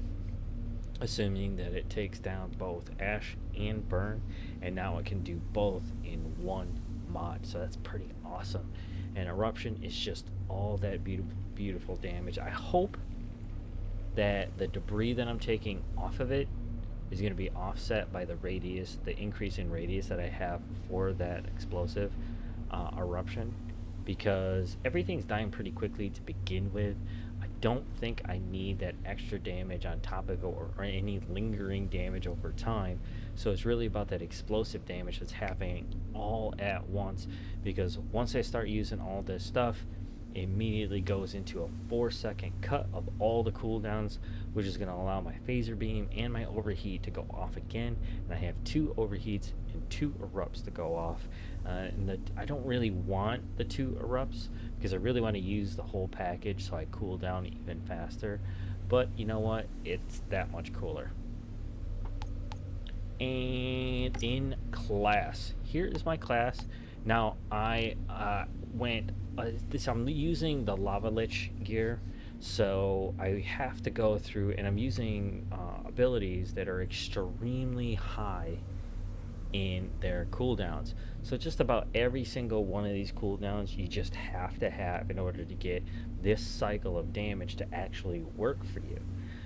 assuming that it takes down both ash and burn, and now it can do both in one mod, so that's pretty awesome. And Eruption is just all that beautiful damage. I hope that the debris that I'm taking off of it is going to be offset by the radius, the increase in radius that I have for that explosive Eruption, because everything's dying pretty quickly to begin with. I don't think I need that extra damage on top of it or any lingering damage over time. So it's really about that explosive damage that's happening all at once, because once I start using all this stuff, it immediately goes into a 4-second cut of all the cooldowns which is going to allow my phaser beam and my overheat to go off again. And I have 2 overheats and 2 erupts to go off. I don't really want the 2 erupts because I really want to use the whole package so I cool down even faster. But you know what? It's that much cooler. And in class, here is my class. Now I I'm using the Lava Lich gear, so I have to go through, and I'm using abilities that are extremely high in their cooldowns. So just about every single one of these cooldowns you just have to have in order to get this cycle of damage to actually work for you.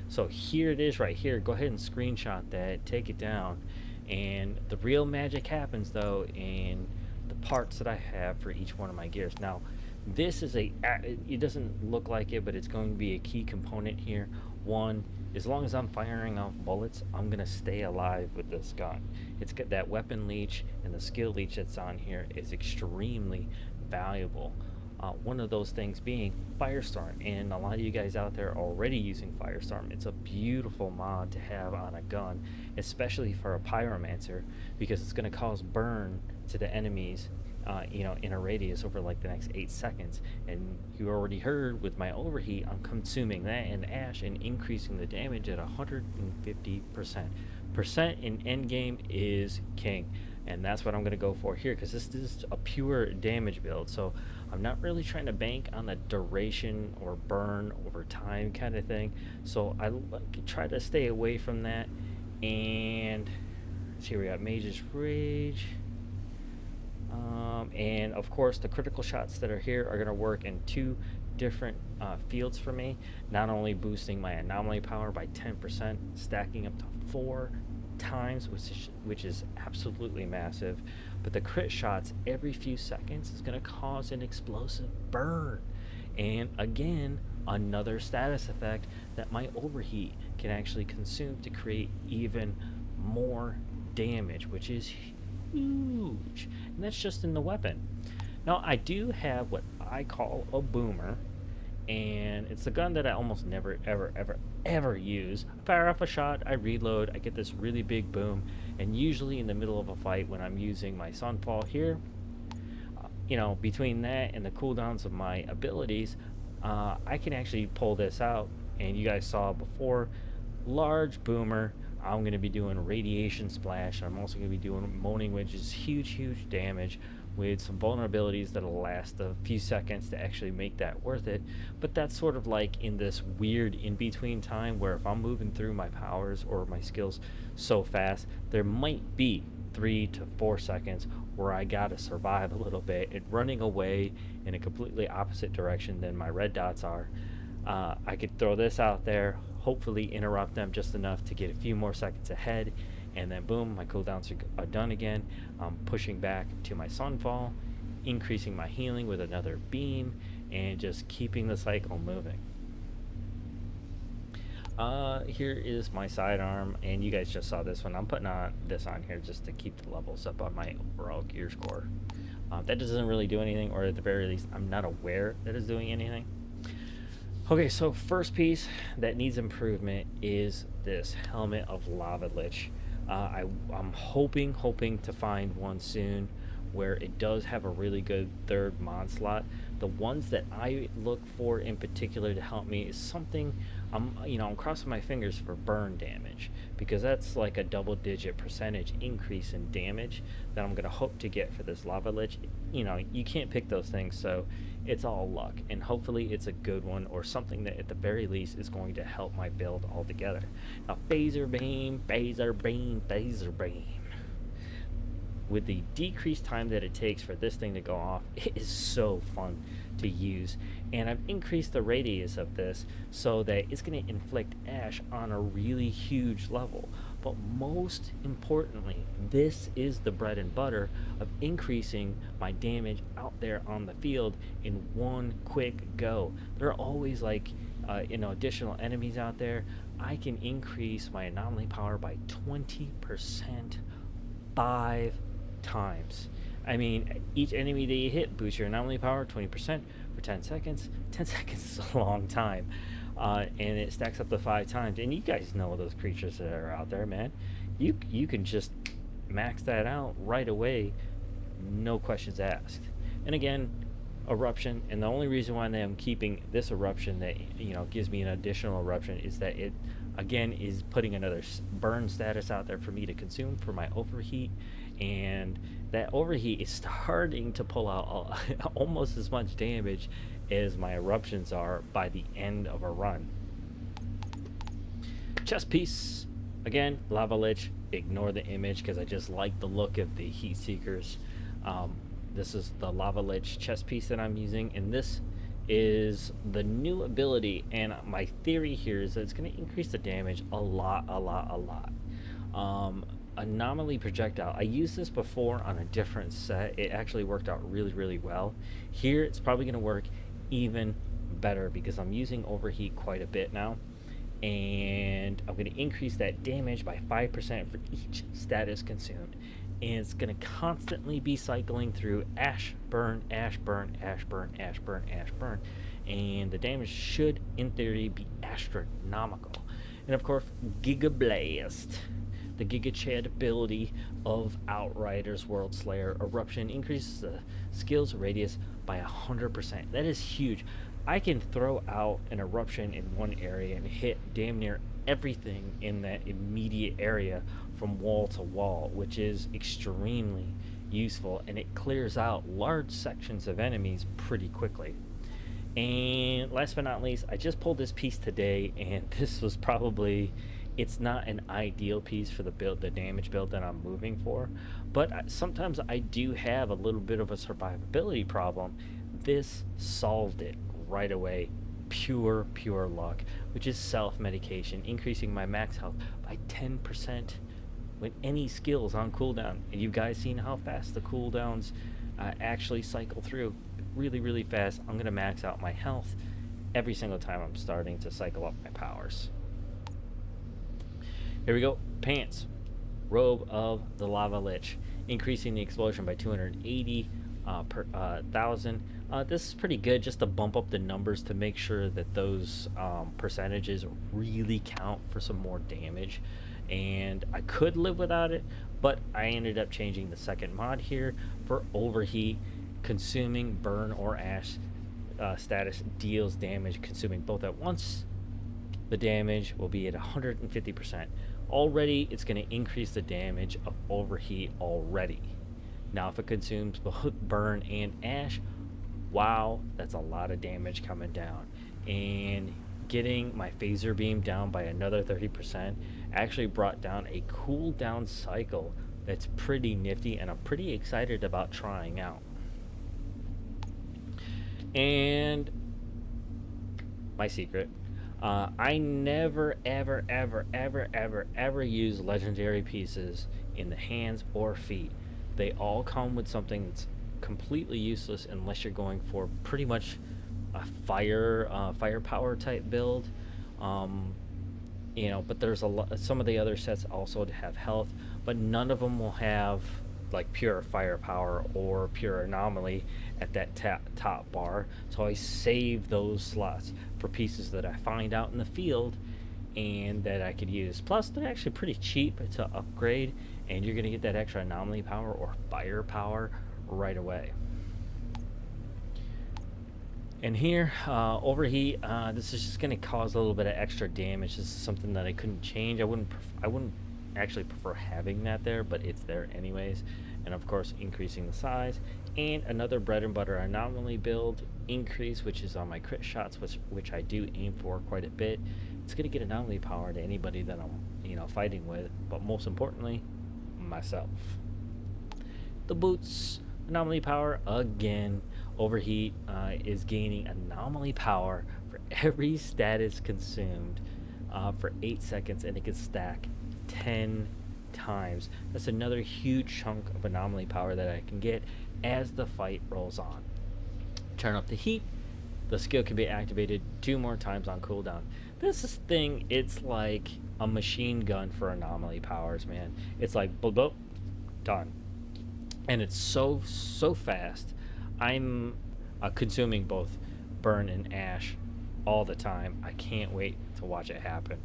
So here it is right here. Go ahead and screenshot that, take it down. And the real magic happens though in the parts that I have for each one of my gears. Now this is it doesn't look like it, but it's going to be a key component here. One, as long as I'm firing off bullets, I'm gonna stay alive with this gun. It's got that weapon leech, and the skill leech that's on here is extremely valuable. One of those things being Firestorm, and a lot of you guys out there are already using Firestorm. It's a beautiful mod to have on a gun, especially for a Pyromancer, because it's going to cause burn to the enemies in a radius over like the next 8 seconds. And you already heard with my overheat, I'm consuming that and ash and increasing the damage at 150%. Percent in endgame is king, and that's what I'm going to go for here, because this is a pure damage build. So I'm not really trying to bank on the duration or burn over time kind of thing. So I try to stay away from that. And let's see, we got Mage's Rage. And of course the critical shots that are here are going to work in 2 different fields for me, not only boosting my anomaly power by 10%, stacking up to 4 times, which is absolutely massive, but the crit shots every few seconds is going to cause an explosive burn. And again, another status effect that my overheat can actually consume to create even more damage, which is huge. And that's just in the weapon. Now I do have what I call a boomer, and it's a gun that I almost never ever use. I fire off a shot, I reload, I get this really big boom, and usually in the middle of a fight when I'm using my Sunfall here, between that and the cooldowns of my abilities, I can actually pull this out. And you guys saw before, large boomer. I'm going to be doing radiation splash. I'm also going to be doing moaning, which is huge damage with some vulnerabilities that'll last a few seconds to actually make that worth it. But that's sort of like in this weird in-between time where if I'm moving through my powers or my skills so fast, there might be 3 to 4 seconds where I gotta survive a little bit and running away in a completely opposite direction than my red dots are. I could throw this out there, hopefully interrupt them just enough to get a few more seconds ahead, and then boom, my cooldowns are done again. I'm pushing back to my Sunfall, increasing my healing with another beam, and just keeping the cycle moving. Here is my sidearm, and you guys just saw this one. I'm putting this on here just to keep the levels up on my overall gear score. That doesn't really do anything, or at the very least, I'm not aware that it's doing anything. Okay, so first piece that needs improvement is this Helmet of Lava Lich. I'm hoping to find one soon where it does have a really good 3rd mod slot. The ones that I look for in particular to help me is something, I'm crossing my fingers for burn damage, because that's like a double-digit percentage increase in damage that I'm gonna hope to get for this Lava Lich. You can't pick those things, so it's all luck, and hopefully it's a good one or something that at the very least is going to help my build altogether. Now, phaser beam. With the decreased time that it takes for this thing to go off, it is so fun to use. And I've increased the radius of this so that it's going to inflict ash on a really huge level. But most importantly, this is the bread and butter of increasing my damage out there on the field in one quick go. There are always additional enemies out there. I can increase my anomaly power by 20% 5 times. I mean, each enemy that you hit boosts your anomaly power 20% for 10 seconds. 10 seconds is a long time. and it stacks up to 5 times. And you guys know those creatures that are out there, man. You can just max that out right away, no questions asked. And again, eruption, and the only reason why I'm keeping this eruption that gives me an additional eruption is that it again is putting another burn status out there for me to consume for my overheat, and that overheat is starting to pull out almost as much damage as my eruptions are by the end of a run. Chest piece, again, lava lich. Ignore the image because I just like the look of the heat seekers. This is the lava lich chest piece that I'm using, and this is the new ability, and my theory here is that it's going to increase the damage a lot. Anomaly projectile, I used this before on a different set. It actually worked out really well. Here it's probably going to work even better because I'm using overheat quite a bit now, and I'm going to increase that damage by 5% for each status consumed, and it's going to constantly be cycling through ash, burn, ash, burn, ash, burn, ash, burn, ash, burn, and the damage should in theory be astronomical. And of course, Giga Blast, the Giga Chad ability of Outriders Worldslayer. Eruption increases the skill's radius by 100%. That is huge. I can throw out an eruption in one area and hit damn near everything in that immediate area from wall to wall, which is extremely useful, and it clears out large sections of enemies pretty quickly. And last but not least, I just pulled this piece today, and this was probably, it's not an ideal piece for the build, the damage build that I'm moving for, but sometimes I do have a little bit of a survivability problem. This solved it right away. Pure luck, which is self-medication, increasing my max health by 10% when any skills on cooldown. And you guys seen how fast the cooldowns actually cycle through really fast. I'm gonna max out my health every single time I'm starting to cycle up my powers. Here we go. Pants, robe of the lava lich, increasing the explosion by 280 per 1,000. This is pretty good just to bump up the numbers to make sure that those percentages really count for some more damage. And I could live without it, but I ended up changing the second mod here for overheat. Consuming burn or ash status deals damage consuming both at once. The damage will be at 150%. Already, it's going to increase the damage of overheat already. Now, if it consumes both burn and ash, wow, that's a lot of damage coming down. And getting my phaser beam down by another 30% actually brought down a cooldown cycle that's pretty nifty, and I'm pretty excited about trying out. And my secret, I never ever use legendary pieces in the hands or feet. They all come with something that's completely useless unless you're going for pretty much a firepower type build. But there's a lot. Some of the other sets also have health, but none of them will have like pure firepower or pure anomaly at that top bar. So I save those slots for pieces that I find out in the field and that I could use. Plus, they're actually pretty cheap to upgrade, and you're gonna get that extra anomaly power or firepower right away. And here, overheat, this is just going to cause a little bit of extra damage. This is something that I couldn't change. I wouldn't actually prefer having that there, but it's there anyways. And of course, increasing the size. And another bread and butter anomaly build increase, which is on my crit shots, which I do aim for quite a bit. It's going to get anomaly power to anybody that I'm fighting with, but most importantly, myself. The boots, anomaly power again. Overheat is gaining anomaly power for every status consumed for 8 seconds, and it can stack 10 times. That's another huge chunk of anomaly power that I can get as the fight rolls on. Turn up the heat. The skill can be activated 2 more times on cooldown. This thing, it's like a machine gun for anomaly powers, man. It's like boop, boop, done. And it's so fast. I'm consuming both burn and ash all the time. I can't wait to watch it happen.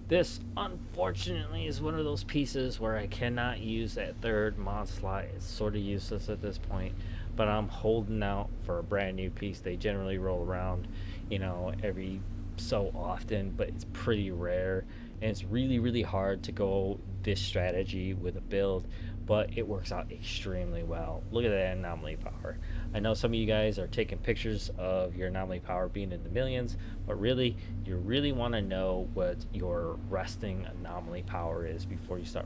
This, unfortunately, is one of those pieces where I cannot use that third mod slot. It's sort of useless at this point, but I'm holding out for a brand new piece. They generally roll around, every so often, but it's pretty rare, and it's really, really hard to go this strategy with a build, but it works out extremely well. Look at that anomaly power. I know some of you guys are taking pictures of your anomaly power being in the millions, but really, you really want to know what your resting anomaly power is before you start,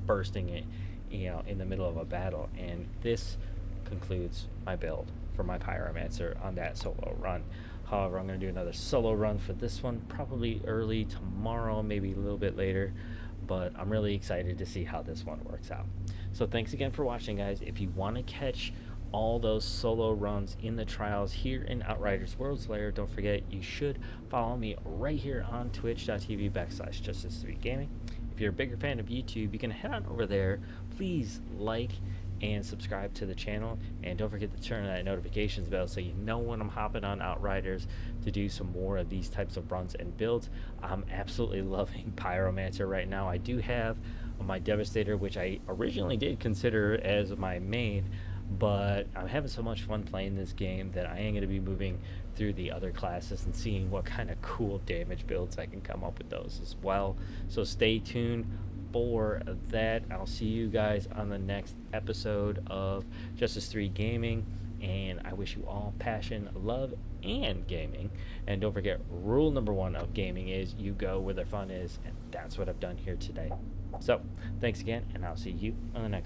bursting it, in the middle of a battle. And this concludes my build for my Pyromancer on that solo run. However, I'm going to do another solo run for this one, probably early tomorrow, maybe a little bit later, but I'm really excited to see how this one works out. So thanks again for watching, guys. If you want to catch all those solo runs in the trials here in Outriders Worldslayer, don't forget you should follow me right here on twitch.tv/Justice3Gaming. If you're a bigger fan of YouTube, you can head on over there. Please like and subscribe to the channel, and don't forget to turn on that notifications bell so you know when I'm hopping on Outriders to do some more of these types of runs and builds. I'm absolutely loving Pyromancer right now. I do have my Devastator, which I originally did consider as my main, but I'm having so much fun playing this game that I am going to be moving through the other classes and seeing what kind of cool damage builds I can come up with those as well. So stay tuned for that. I'll see you guys on the next episode of Justice 3 Gaming, and I wish you all passion, love, and gaming. And don't forget, rule number 1 of gaming is you go where the fun is, and that's what I've done here today. So thanks again, and I'll see you on the next